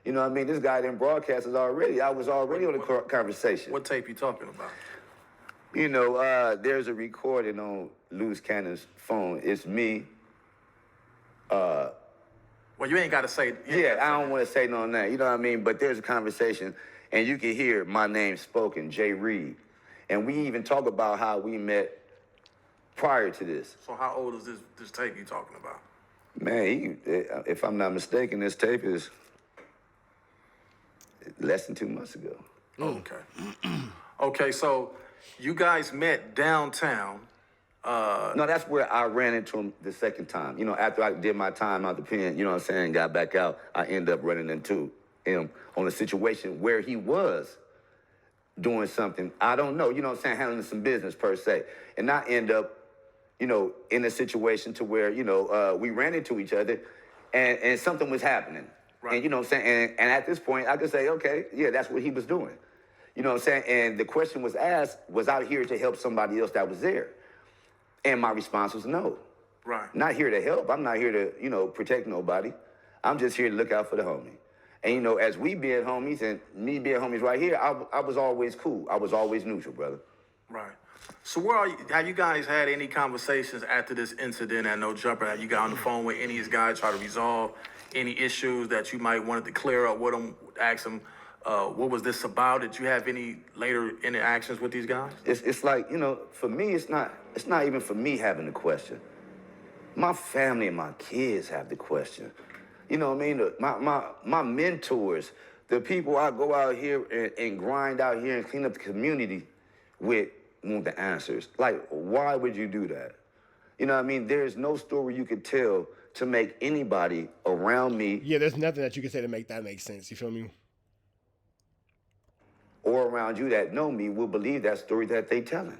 You know what I mean? This guy didn't broadcast us already. I was already on the conversation. What tape you talking about? You know, there's a recording on Luce Cannon's phone. It's me. Well, you ain't got to say. Yeah, I don't want to say no on that. You know what I mean? But there's a conversation, and you can hear my name spoken, Jay Reed. And we even talk about how we met prior to this. So how old is this tape you talking about? Man, if I'm not mistaken, this tape is less than 2 months ago. Okay. Okay, so you guys met downtown No, that's where I ran into him the second time. You know, after I did my time out the pen, you know what I'm saying, got back out, I ended up running into him on a situation where he was doing something, I don't know, you know what I'm saying, handling some business per se. And I end up, you know, in a situation to where, you know, we ran into each other and something was happening. Right. And you know what I'm saying? And at this point, I could say, okay, yeah, that's what he was doing. You know what I'm saying? And the question was asked, was I here to help somebody else that was there? And my response was no. Right. Not here to help. I'm not here to, you know, protect nobody. I'm just here to look out for the homie. And, you know, as we being homies and me being homies right here, I was always cool. I was always neutral, brother. Right. So where are you? Have you guys had any conversations after this incident at No Jumper? Have you got on the phone with any of these guys, try to resolve any issues that you might wanted to clear up with them, ask them, what was this about? Did you have any later interactions with these guys? It's like, you know, for me, it's not even for me having the question. My family and my kids have the question. You know what I mean? My mentors, the people I go out here and grind out here and clean up the community with, want the answers. Like, why would you do that? You know what I mean? There's no story you could tell to make anybody around me. Yeah, there's nothing that you can say to make that make sense. You feel me? Or around you that know me will believe that story that they telling.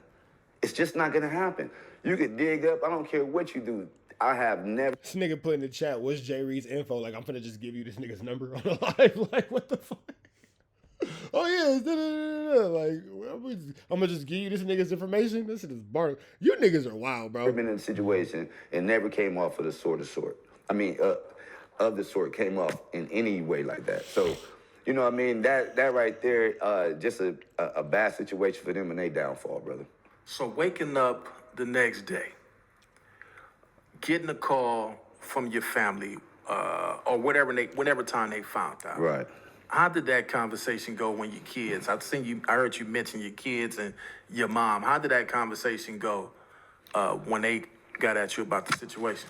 It's just not gonna happen. You could dig up, I don't care what you do. I have never. This nigga put in the chat, what's Jay Reed's info? Like, I'm finna just give you this nigga's number on the live. Like, what the fuck? Oh, yeah. Like, I'm gonna just give you this nigga's information. This shit is bar. You niggas are wild, bro. I've been in a situation and never came off of the sort. I mean, of the sort came off in any way like that. So, you know what I mean? That right there, just a bad situation for them and they downfall, brother. So waking up the next day, getting a call from your family, or whatever time they found out. Right. How did that conversation go when your kids? I heard you mention your kids and your mom. How did that conversation go when they got at you about the situation?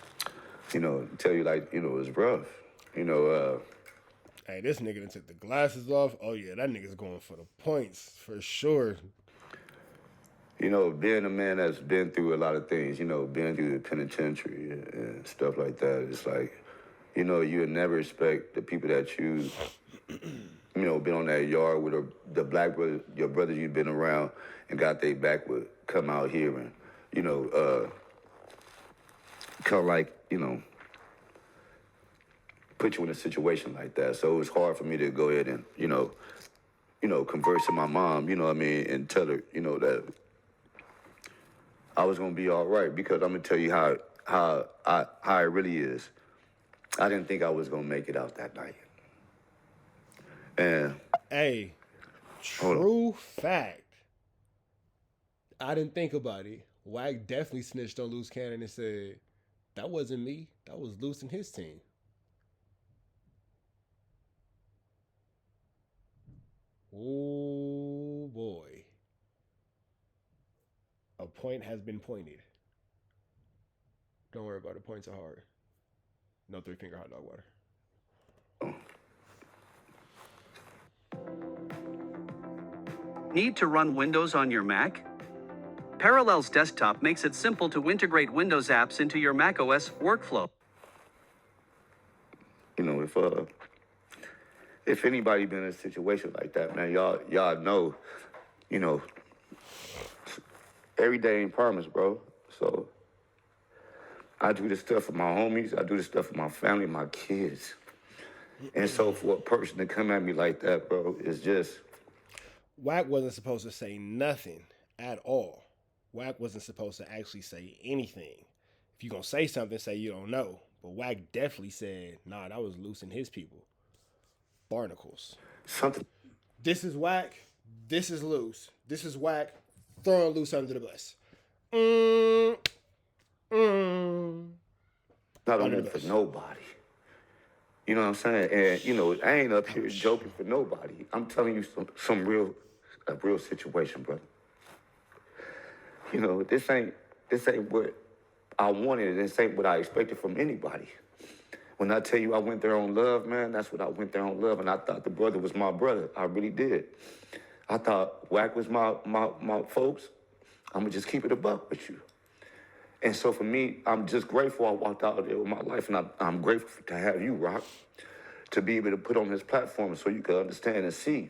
You know, tell you like, you know, it was rough. You know, Hey, this nigga done took the glasses off. Oh, yeah, that nigga's going for the points, for sure. you know, being a man that's been through a lot of things, you know, been through the penitentiary and stuff like that, it's like, you know, you would never expect the people that you know, been on that yard with the black brother, your brothers you've been around and got their back would come out here and, you know, kind of like, you know, put you in a situation like that. So it was hard for me to go ahead and, you know, converse with my mom, you know what I mean, and tell her, you know, that I was gonna be all right, because I'm gonna tell you how it really is. I didn't think I was gonna make it out that night. And hey, true fact. I didn't think about it. Wack definitely snitched on Luce Cannon and said, that wasn't me. That was Luce and his team. Oh boy. A point has been pointed. Don't worry about it. Points are hard. No 3-finger hot dog water. Need to run Windows on your Mac? Parallels Desktop makes it simple to integrate Windows apps into your macOS workflow. you know, if anybody been in a situation like that, man, y'all know, you know, every day ain't promised, bro. So I do this stuff for my homies. I do this stuff for my family, my kids. And so for a person to come at me like that, bro, is just... Wack wasn't supposed to say nothing at all. Wack wasn't supposed to actually say anything. If you're going to say something, say you don't know. But Wack definitely said, nah, that was Luce and his people. Barnacles. Something... This is Wack. This is Luce. This is Wack throwing Luce under the bus. Not on it for nobody. You know what I'm saying? And, you know, I ain't up here joking for nobody. I'm telling you a real situation, brother. You know, this ain't what I wanted. This ain't what I expected from anybody. When I tell you I went there on love, man, that's what I went there on love. And I thought the brother was my brother. I really did. I thought Wack was my folks. I'm going to just keep it a buck with you. And so for me, I'm just grateful I walked out there with my life, and I'm grateful to have you, Rock, to be able to put on this platform so you can understand and see.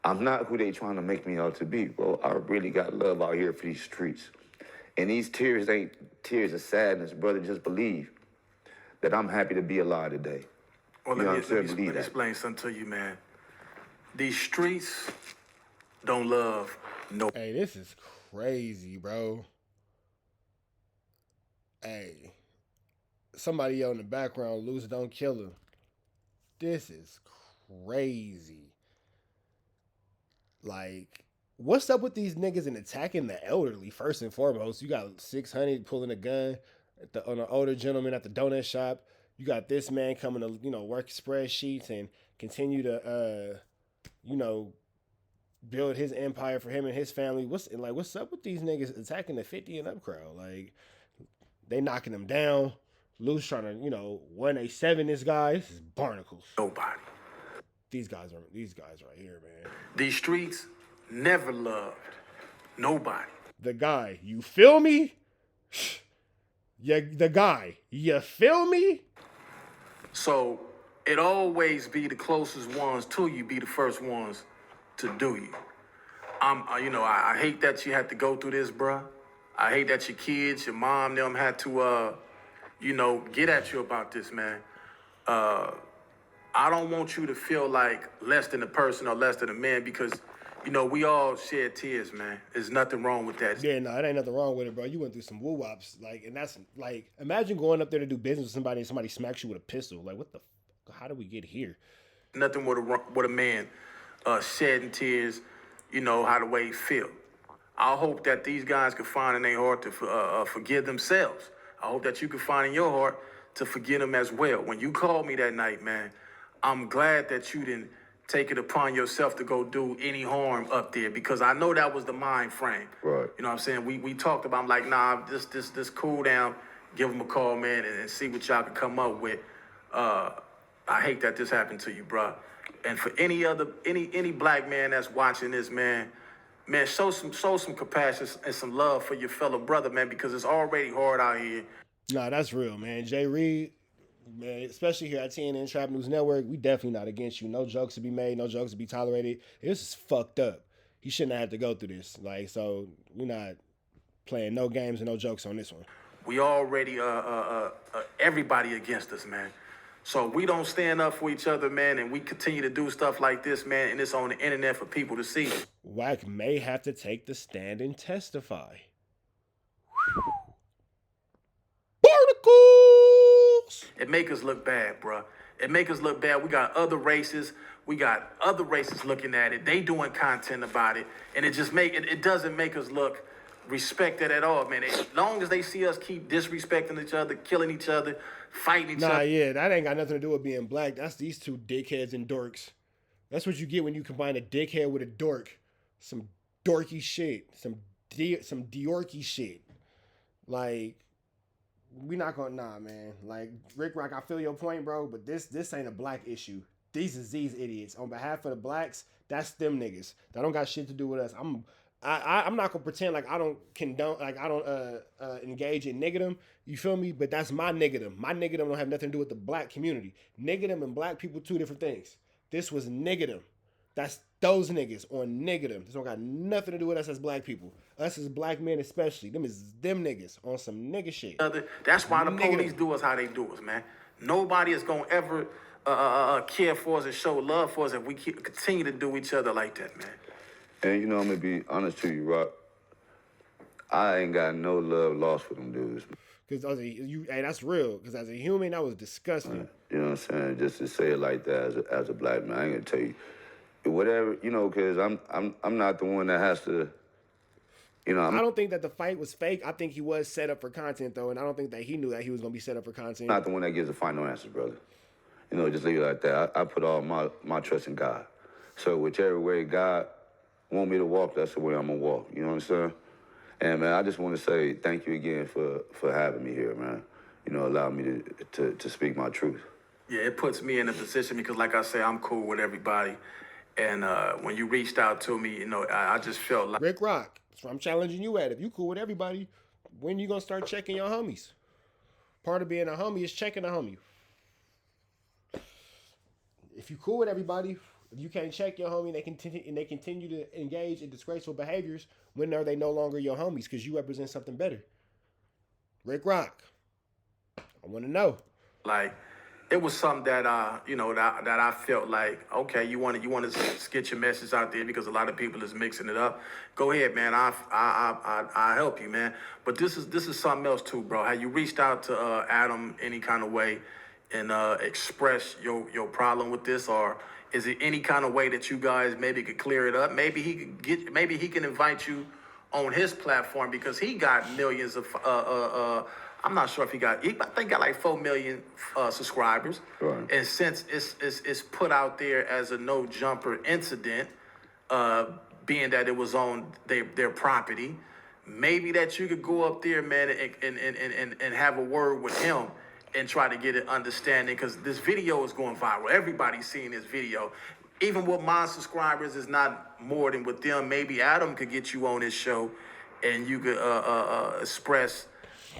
I'm not who they trying to make me out to be, bro. I really got love out here for these streets. And these tears ain't tears of sadness, brother. Just believe that I'm happy to be alive today. Well, You know what I'm let saying? me Believe that. explain something to you, man. These streets don't love no. Hey, this is crazy, bro. Hey, somebody yell in the background, Luce, don't kill him. This is crazy. Like, what's up with these niggas and attacking the elderly, first and foremost? You got 600 pulling a gun on an older gentleman at the donut shop. You got this man coming to, work spreadsheets and continue to, build his empire for him and his family. What's up with these niggas attacking the 50 and up crowd? Like, they knocking them down. Luce trying to, 187 this guy. This is barnacles. Nobody. These guys right here, man. These streets never loved nobody. The guy, you feel me? Yeah, the guy, you feel me? So it always be the closest ones to you be the first ones to do you. I hate that you had to go through this, bruh. I hate that your kids, your mom, them had to, get at you about this, man. I don't want you to feel like less than a person or less than a man because, we all shed tears, man. There's nothing wrong with that. Yeah, no, it ain't nothing wrong with it, bro. You went through some woo-wops, and that's, imagine going up there to do business with somebody and somebody smacks you with a pistol. Like, what the how did we get here? Nothing with a man shedding tears, how the way he feel. I hope that these guys can find in their heart to forgive themselves. I hope that you can find in your heart to forgive them as well. When you called me that night, man, I'm glad that you didn't take it upon yourself to go do any harm up there because I know that was the mind frame. Right. You know what I'm saying? We talked about, I'm like, nah, this cool down, give them a call, man, and see what y'all can come up with. I hate that this happened to you, bro. And for any black man that's watching this, man, show some compassion and some love for your fellow brother, man, because it's already hard out here. Nah, that's real, man. Jay Reed, man, especially here at TNN Trap News Network, we definitely not against you. No jokes to be made, no jokes to be tolerated. This is fucked up. He shouldn't have had to go through this. So we're not playing no games and no jokes on this one. We already everybody against us, man. So we don't stand up for each other, man, and we continue to do stuff like this, man, and it's on the internet for people to see. Wack may have to take the stand and testify. Barnacles! It make us look bad, bruh. It make us look bad. We got other races. We got other races looking at it. They doing content about it, and it doesn't make us look respected at all, man. As long as they see us keep disrespecting each other, killing each other, fighting each other. Nah, yeah, that ain't got nothing to do with being black. That's these two dickheads and dorks. That's what you get when you combine a dickhead with a dork. Some dorky shit. Some Diorky shit. Like, we not gonna, nah, man. Like, Rick Rock, I feel your point, bro, but this ain't a black issue. These is these idiots. On behalf of the blacks, that's them niggas. That don't got shit to do with us. I'm not gonna pretend like I don't condone, like I don't engage in niggerdom. You feel me? But that's my niggerdom. My niggerdom don't have nothing to do with the black community. Niggerdom and black people, two different things. This was niggerdom. That's those niggas on niggerdom. This don't got nothing to do with us as black people. Us as black men especially. Them niggas on some nigga shit. That's why the police do us how they do us, man. Nobody is gonna ever care for us and show love for us if we continue to do each other like that, man. And I'm gonna be honest to you, Rock. I ain't got no love lost for them dudes. Cause hey, that's real. Cause as a human, that was disgusting. You know what I'm saying? Just to say it like that as a black man, I ain't gonna tell you whatever. Cause I'm not the one that has to. I don't think that the fight was fake. I think he was set up for content though, and I don't think that he knew that he was gonna be set up for content. Not the one that gives the final answers, brother. Just leave it like that. I put all my trust in God. So whichever way God want me to walk, that's the way I'm gonna walk. You know what I'm saying? And man, I just want to say thank you again for having me here, man. Allowing me to speak my truth. Yeah, it puts me in a position because, like I say, I'm cool with everybody. And when you reached out to me, I just felt like Rick Rock. That's what I'm challenging you at. If you cool with everybody, when you gonna start checking your homies? Part of being a homie is checking a homie. If you cool with everybody, if you can't check your homie and they continue to engage in disgraceful behaviors, when are they no longer your homies? Because you represent something better. Rick Rock, I want to know. Like, it was something that you know, that I felt like, okay, you want to get your message out there because a lot of people is mixing it up. Go ahead, man. I help you, man. But this is something else too, bro. Have you reached out to Adam any kind of way and express your problem with this, or is it any kind of way that you guys maybe could clear it up? Maybe he can invite you on his platform because he got millions of I'm not sure if I think he got like 4 million subscribers. Right. And since it's put out there as a no jumper incident, being that it was on their property, maybe that you could go up there, man, and have a word with him and try to get an understanding, because this video is going viral. Everybody's seeing this video. Even with my subscribers, is not more than with them. Maybe Adam could get you on his show and you could express,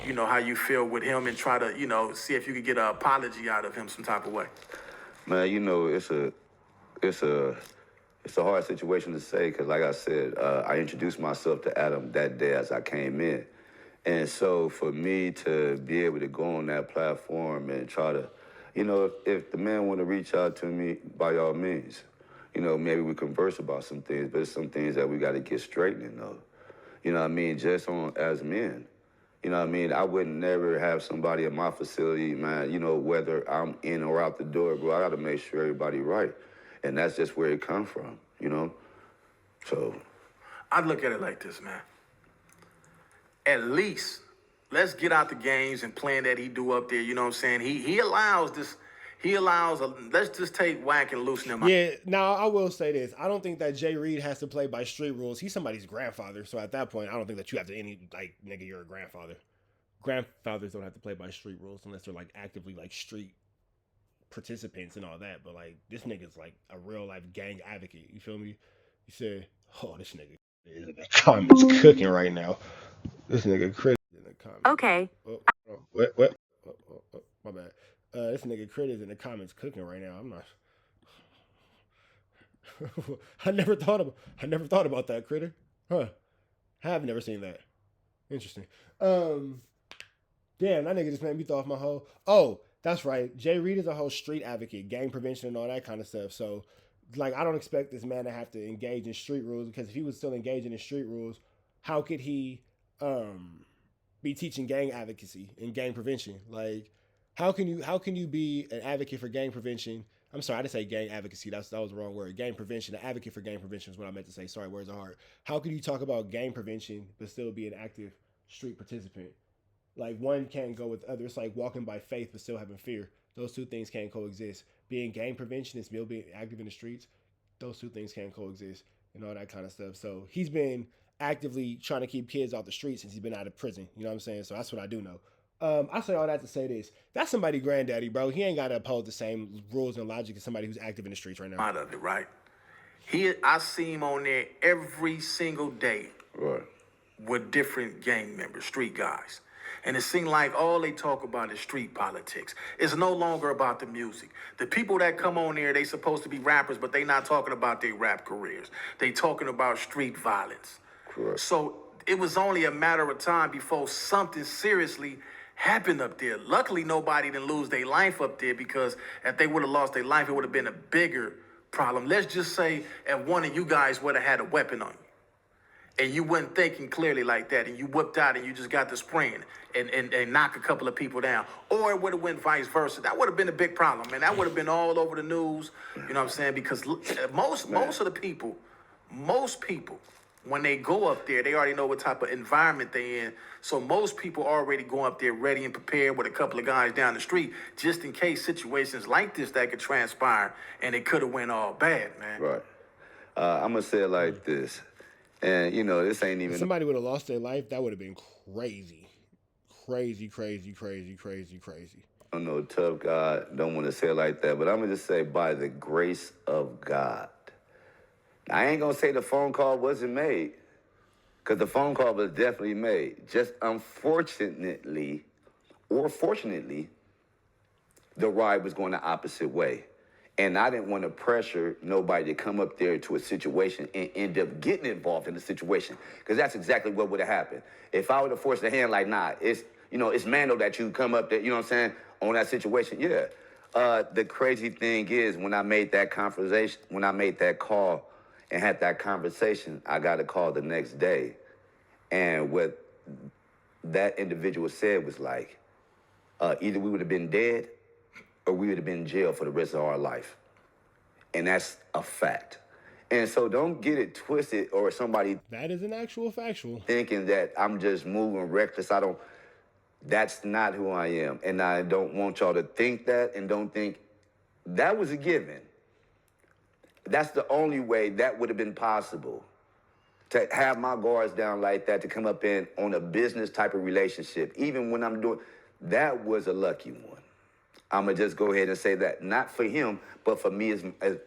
you know, how you feel with him and try to, you know, see if you could get an apology out of him some type of way. Man, you know, it's a hard situation to say because, like I said, I introduced myself to Adam that day as I came in. And so for me to be able to go on that platform and try to, you know, if the man want to reach out to me, by all means, you know, maybe we converse about some things, but it's some things that we got to get straightened, though. You know what I mean? Just on as men. You know what I mean? I would never have somebody in my facility, man, you know, whether I'm in or out the door, bro, I got to make sure everybody right. And that's just where it come from, you know? So. I'd look at it like this, man. At least, let's get out the games and playing that he do up there, you know what I'm saying? He allows this, let's just take Wack and Luce them out. Yeah, now I will say this. I don't think that Jay Reed has to play by street rules. He's somebody's grandfather. So at that point, I don't think that you have to nigga, you're a grandfather. Grandfathers don't have to play by street rules unless they're like actively like street participants and all that. But like this nigga's like a real life gang advocate. You feel me? You said, oh, this nigga is in the comments cooking right now. This nigga Crit in the comments. Okay. What? My bad. This nigga Crit is in the comments cooking right now. I'm not. I never thought about that, Critter. Huh? I have never seen that. Interesting. Damn, that nigga just made me throw off my whole. Oh, that's right. Jay Reed is a whole street advocate, gang prevention and all that kind of stuff. So, like, I don't expect this man to have to engage in street rules, because if he was still engaging in street rules, how could he be teaching gang advocacy and gang prevention? Like, how can you be an advocate for gang prevention? I'm sorry, I didn't say gang advocacy. That was the wrong word. Gang prevention, an advocate for gang prevention is what I meant to say. Sorry, words are hard. How can you talk about gang prevention but still be an active street participant? Like, one can't go with other. It's like walking by faith but still having fear. Those two things can't coexist. Being gang prevention and still being active in the streets, those two things can't coexist and all that kind of stuff. So he's been actively trying to keep kids off the streets since he's been out of prison. You know what I'm saying? So that's what I do know. I say all that to say this. That's somebody's granddaddy, bro. He ain't got to uphold the same rules and logic as somebody who's active in the streets right now. Out of it, right? I see him on there every single day. Right. With different gang members, street guys. And it seems like all they talk about is street politics. It's no longer about the music. The people that come on there, they supposed to be rappers, but they not talking about their rap careers. They talking about street violence. Correct. So it was only a matter of time before something seriously happened up there. Luckily, nobody didn't lose their life up there, because if they would have lost their life, it would have been a bigger problem. Let's just say if one of you guys would have had a weapon on you, and you weren't thinking clearly like that, and you whipped out and you just got to spraying and knock a couple of people down. Or it would have went vice versa. That would have been a big problem, man. That would have been all over the news, you know what I'm saying? Because most of the people, when they go up there, they already know what type of environment they in. So most people already go up there ready and prepared with a couple of guys down the street, just in case situations like this that could transpire, and it could have went all bad, man. Right. I'm going to say it like this. And, you know, this ain't even... If somebody would have lost their life, that would have been crazy. Crazy. I know, tough guy, don't want to say it like that, but I'm going to just say, by the grace of God. I ain't going to say the phone call wasn't made, Because the phone call was definitely made. Just unfortunately, or fortunately, the ride was going the opposite way. And I didn't want to pressure nobody to come up there to a situation and end up getting involved in the situation. Because that's exactly what would have happened. If I would have forced the hand like, nah, it's, you know, it's Mando that you come up there, you know what I'm saying, on that situation, yeah. The crazy thing is when I made that conversation, when I made that call and had that conversation, I got a call the next day. And what that individual said was like, either we would have been dead or we would have been in jail for the rest of our life. And that's a fact. And so don't get it twisted or somebody That is an actual factual. thinking that I'm just moving reckless. That's not who I am. And I don't want y'all to think that and don't think that was a given. That's the only way that would have been possible. To have my guards down like that, to come up in on a business type of relationship, even when I'm doing, that was a lucky one. I'm going to just go ahead and say that. Not for him, but for me as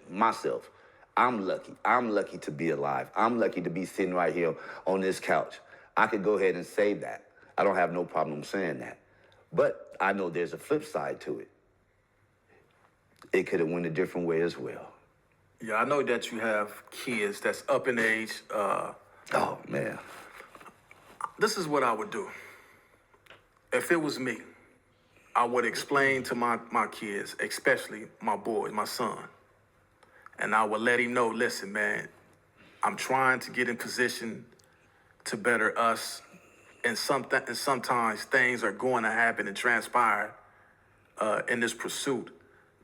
myself. I'm lucky. I'm lucky to be alive. I'm lucky to be sitting right here on this couch. I could go ahead and say that. I don't have no problem saying that. But I know there's a flip side to it. It could have went a different way as well. Yeah, I know that you have kids that's up in age. Oh, man. This is what I would do. If it was me, I would explain to my kids, especially my boy, my son, and I would let him know, listen, man, I'm trying to get in position to better us, and sometimes things are going to happen and transpire in this pursuit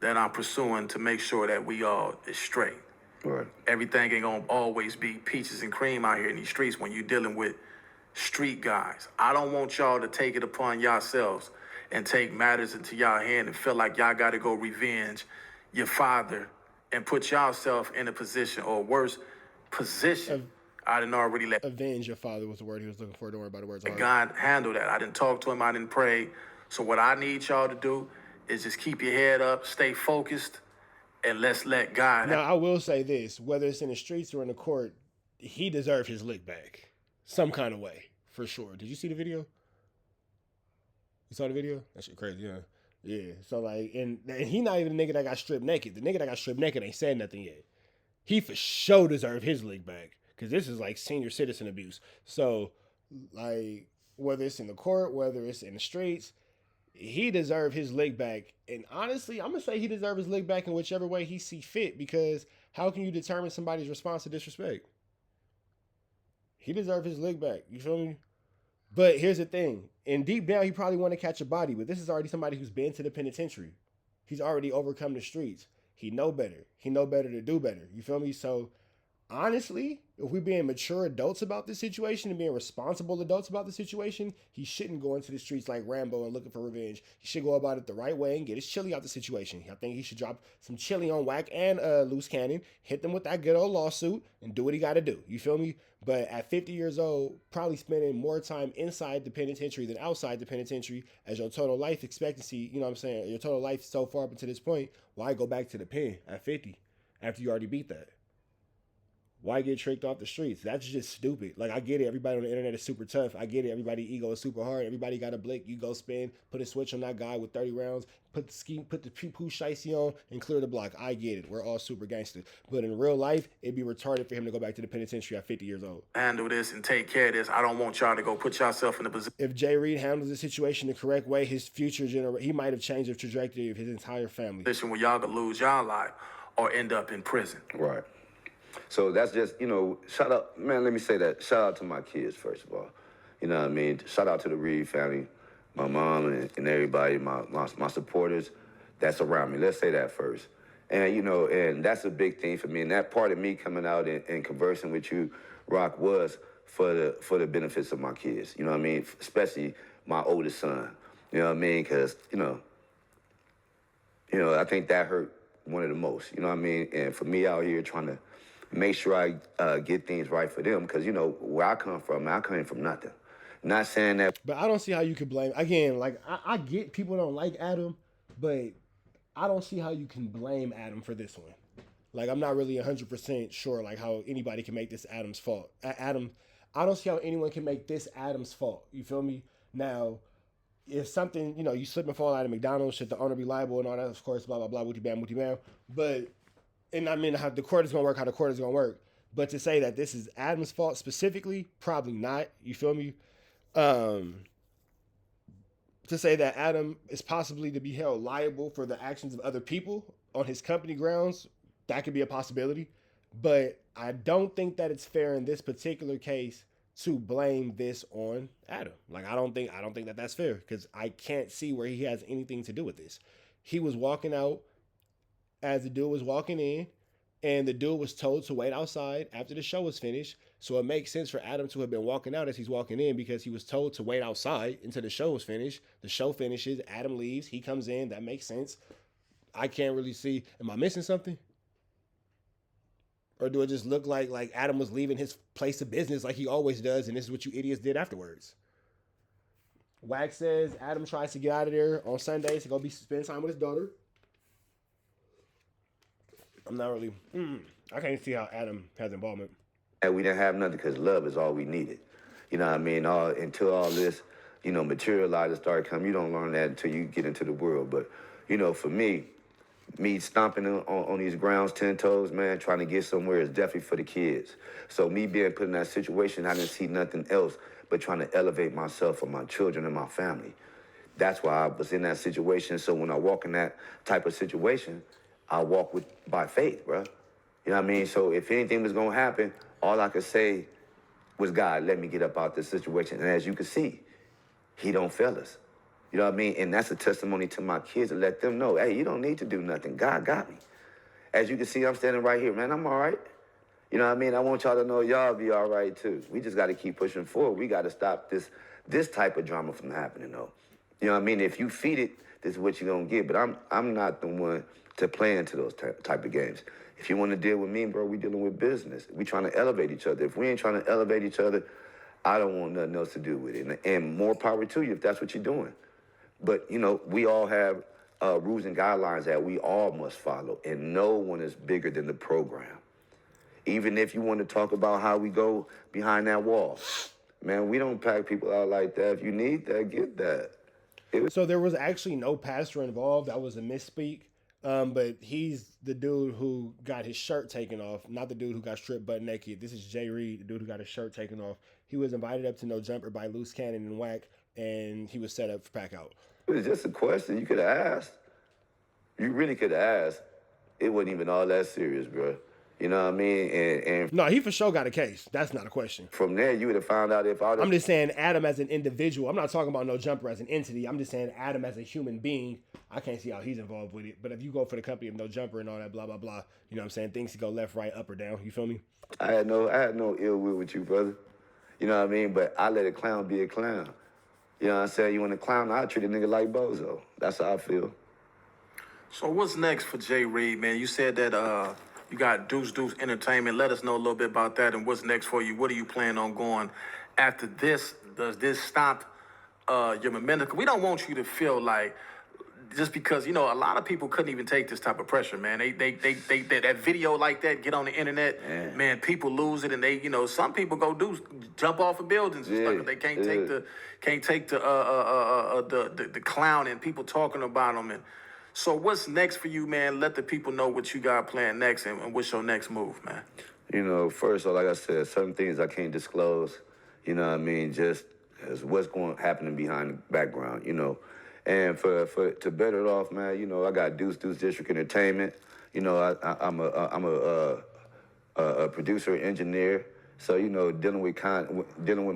that I'm pursuing to make sure that we all is straight. Right. Everything ain't gonna always be peaches and cream out here in these streets when you're dealing with street guys. I don't want y'all to take it upon yourselves and take matters into y'all hand and feel like y'all gotta go revenge your father and put yourself in a position or worse position. I didn't already let Avenge your father was the word he was looking for. Don't worry about the words. God handle that. I didn't talk to him. I didn't pray. So what I need y'all to do is just keep your head up, stay focused, and let's let God. Now, I will say this, whether it's in the streets or in the court, he deserved his lick back. Some kind of way, for sure. Did you see the video? You saw the video? That shit crazy, yeah. Yeah, so like, and he not even the nigga that got stripped naked. The nigga that got stripped naked ain't said nothing yet. He for sure deserved his lick back. Because this is like senior citizen abuse. So, like, whether it's in the court, whether it's in the streets, he deserved his lick back. And honestly, I'm going to say he deserved his lick back in whichever way he see fit. Because how can you determine somebody's response to disrespect? He deserved his lick back. You feel me? But here's the thing. And deep down, he probably want to catch a body. But this is already somebody who's been to the penitentiary. He's already overcome the streets. He know better. He know better to do better. You feel me? So, honestly, if we're being mature adults about this situation and being responsible adults about the situation, he shouldn't go into the streets like Rambo and looking for revenge. He should go about it the right way and get his chili out the situation. I think he should drop some chili on Wack and Luce Cannon, hit them with that good old lawsuit, and do what he got to do. You feel me? But at 50 years old, probably spending more time inside the penitentiary than outside the penitentiary as your total life expectancy, you know what I'm saying, your total life so far up until this point, why go back to the pen at 50 after you already beat that? Why get tricked off the streets? That's just stupid. Like, I get it. Everybody on the internet is super tough. I get it. Everybody's ego is super hard. Everybody got a blick. You go spin, put a switch on that guy with 30 rounds, put the poo shicey on, and clear the block. I get it. We're all super gangsters. But in real life, it'd be retarded for him to go back to the penitentiary at 50 years old. Handle this and take care of this. I don't want y'all to go put yourself in a position. If Jay Reed handles the situation the correct way, his future he might have changed the trajectory of his entire family. Where y'all could lose y'all life or end up in prison. Right. So that's just, you know, shout out, man, let me say that. Shout out to my kids, first of all. You know what I mean? Shout out to the Reed family, my mom and everybody, my supporters that's around me. Let's say that first. And, you know, and that's a big thing for me. And that part of me coming out and conversing with you, Rock, was for the benefits of my kids. You know what I mean? Especially my oldest son. You know what I mean? Because, you know, I think that hurt one of the most. You know what I mean? And for me out here trying to make sure I get things right for them. Because, you know, where I come from, I came from nothing. Not saying that. But I don't see how you could blame. Again, like, I get people don't like Adam, but I don't see how you can blame Adam for this one. Like, I'm not really 100% sure, like, how anybody can make this Adam's fault. I don't see how anyone can make this Adam's fault. You feel me? Now, if something, you slip and fall out of McDonald's, should the owner be liable and all that, of course, blah, blah, blah, wooty bam, wooty bam. But, and I mean, how the court is going to work, how the court is going to work. But to say that this is Adam's fault specifically, probably not. You feel me? To say that Adam is possibly to be held liable for the actions of other people on his company grounds, that could be a possibility. But I don't think that it's fair in this particular case to blame this on Adam. Like, I don't think that that's fair, because I can't see where he has anything to do with this. He was walking out as the dude was walking in, and the dude was told to wait outside after the show was finished. So it makes sense for Adam to have been walking out as he's walking in, because he was told to wait outside until the show was finished. The show finishes, Adam leaves, he comes in. That makes sense. I can't really see. Am I missing something? Or do it just look like Adam was leaving his place of business like he always does, and this is what you idiots did afterwards? Wack says Adam tries to get out of there on Sundays to go spend time with his daughter. I'm not really... I can't see how Adam has involvement. And we didn't have nothing because love is all we needed. You know what I mean? Until all this, materialized and started coming, you don't learn that until you get into the world. But, for me stomping on these grounds 10 toes, man, trying to get somewhere is definitely for the kids. So me being put in that situation, I didn't see nothing else but trying to elevate myself for my children and my family. That's why I was in that situation. So when I walk in that type of situation, I walk by faith, bro. You know what I mean? So if anything was going to happen, all I could say was, God, let me get up out this situation. And as you can see, he don't fail us. You know what I mean? And that's a testimony to my kids to let them know, hey, you don't need to do nothing. God got me. As you can see, I'm standing right here, man. I'm all right. You know what I mean? I want y'all to know y'all be all right, too. We just got to keep pushing forward. We got to stop this type of drama from happening, though. You know what I mean? If you feed it, this is what you're going to get. But I'm not the one to play into those type of games. If you want to deal with me, bro, we dealing with business. We trying to elevate each other. If we ain't trying to elevate each other, I don't want nothing else to do with it. And more power to you if that's what you're doing. But, we all have rules and guidelines that we all must follow, and no one is bigger than the program. Even if you want to talk about how we go behind that wall, man, we don't pack people out like that. If you need that, get that. So there was actually no pastor involved. That was a misspeak. But he's the dude who got his shirt taken off, not the dude who got stripped butt naked. This is Jay Reed, the dude who got his shirt taken off. He was invited up to No Jumper by Luce and Wack, and he was set up for pack out. It was just a question you could have asked. You really could have asked. It wasn't even all that serious, bro. You know what I mean? And no, he for sure got a case. That's not a question. From there, you would have found out if I... I'm just saying Adam as an individual. I'm not talking about No Jumper as an entity. I'm just saying Adam as a human being. I can't see how he's involved with it. But if you go for the company of No Jumper and all that blah, blah, blah, you know what I'm saying? Things to go left, right, up, or down. You feel me? I had no ill will with you, brother. You know what I mean? But I let a clown be a clown. You know what I'm saying? You want a clown, I treat a nigga like Bozo. That's how I feel. So what's next for Jay Reed, man? You said that you got Deuce Entertainment. Let us know a little bit about that and what's next for you. What are you planning on going after this? Does this stop your momentum? We don't want you to feel like just because, a lot of people couldn't even take this type of pressure, man. They that video like that get on the internet, man, people lose it, and they, some people jump off of buildings and stuff. They can't take the clown and people talking about them. And so what's next for you, man? Let the people know what you got planned next and what's your next move, man. First of all, like I said, certain things I can't disclose, you know what I mean, just as what's happening behind the background, And for to better it off, man, I got Deuce District Entertainment. I'm a producer, engineer. So, dealing with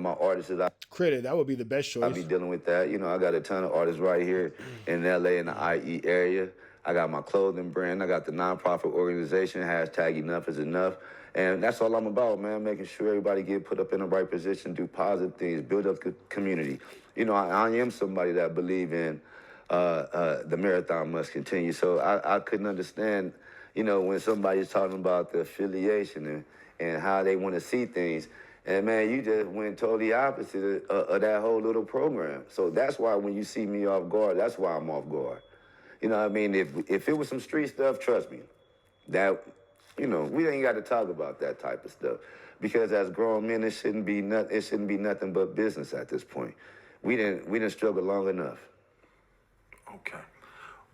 my artists Credit, that would be the best choice. I'll be dealing with that. I got a ton of artists right here in LA and the IE area. I got my clothing brand. I got the nonprofit organization, #EnoughIsEnough. And that's all I'm about, man, making sure everybody get put up in the right position, do positive things, build up the community. I am somebody that believe in the marathon must continue. So I couldn't understand, when somebody's talking about the affiliation and how they want to see things. And, man, you just went totally opposite of that whole little program. So that's why when you see me off guard, that's why I'm off guard. You know what I mean? If it was some street stuff, trust me, that You know, we ain't got to talk about that type of stuff because as grown men, it shouldn't be nothing but business at this point. We didn't struggle long enough. Okay.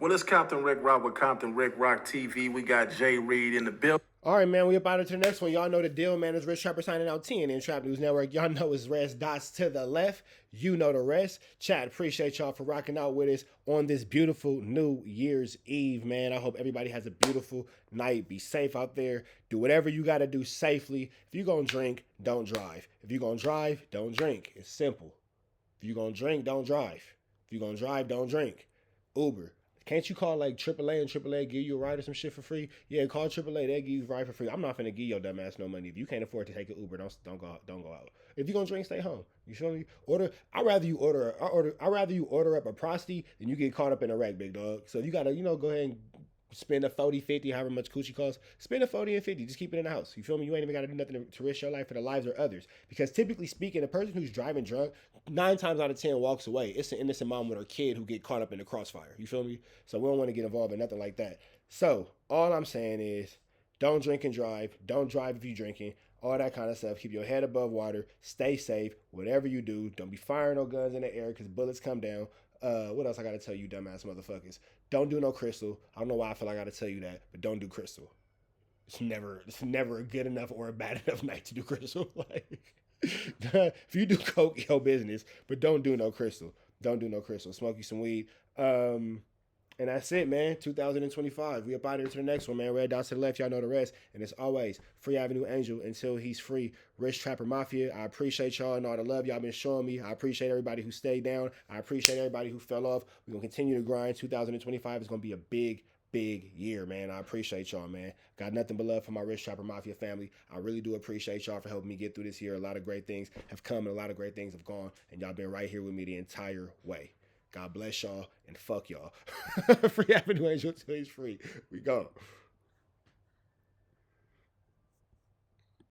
Well, it's Compton Rick Rock with Compton Rick Rock TV. We got Jay Reed in the building. All right, man, we about to the next one. Y'all know the deal, man. It's Rich Trapper signing out. TNN Trap News Network. Y'all know it's rest dots to the left. You know the rest. Chat, appreciate y'all for rocking out with us on this beautiful New Year's Eve, man. I hope everybody has a beautiful night. Be safe out there. Do whatever you got to do safely. If you're going to drink, don't drive. If you're going to drive, don't drink. It's simple. If you're going to drink, don't drive. If you're going to drive, don't drink. Uber. Can't you call like AAA and AAA give you a ride or some shit for free? Yeah, call AAA. They give you a ride for free. I'm not finna give your dumb ass no money. If you can't afford to take an Uber, don't go out. If you gonna drink, stay home. You feel me? I'd rather you order up a prosty than you get caught up in a wreck, big dog. So you gotta, go ahead and spend a 40, 50, however much coochie costs. Spend a 40 and 50. Just keep it in the house. You feel me? You ain't even gotta do nothing to risk your life for the lives of others. Because typically speaking, a person who's driving drunk, 9 times out of 10 walks away. It's an innocent mom with her kid who get caught up in the crossfire. You feel me? So we don't want to get involved in nothing like that. So all I'm saying is don't drink and drive. Don't drive if you're drinking. All that kind of stuff. Keep your head above water. Stay safe. Whatever you do, don't be firing no guns in the air because bullets come down. What else I gotta tell you, dumbass motherfuckers? Don't do no crystal. I don't know why I feel like I gotta tell you that, but don't do crystal. It's never a good enough or a bad enough night to do crystal. Like, if you do coke, your business, but don't do no crystal. Don't do no crystal. Smoke you some weed. And that's it, man. 2025. We up out here to the next one, man. Red dots to the left. Y'all know the rest. And it's always Free Avenue Angel until he's free. Rich Trapper Mafia. I appreciate y'all and all the love y'all been showing me. I appreciate everybody who stayed down. I appreciate everybody who fell off. We're going to continue to grind. 2025 is going to be a big year, man. I appreciate y'all, man. Got nothing but love for my Rich Trapper Mafia family. I really do appreciate y'all for helping me get through this year. A lot of great things have come and a lot of great things have gone. And y'all been right here with me the entire way. God bless y'all and fuck y'all. Free Avenue Angel till he's free. We go.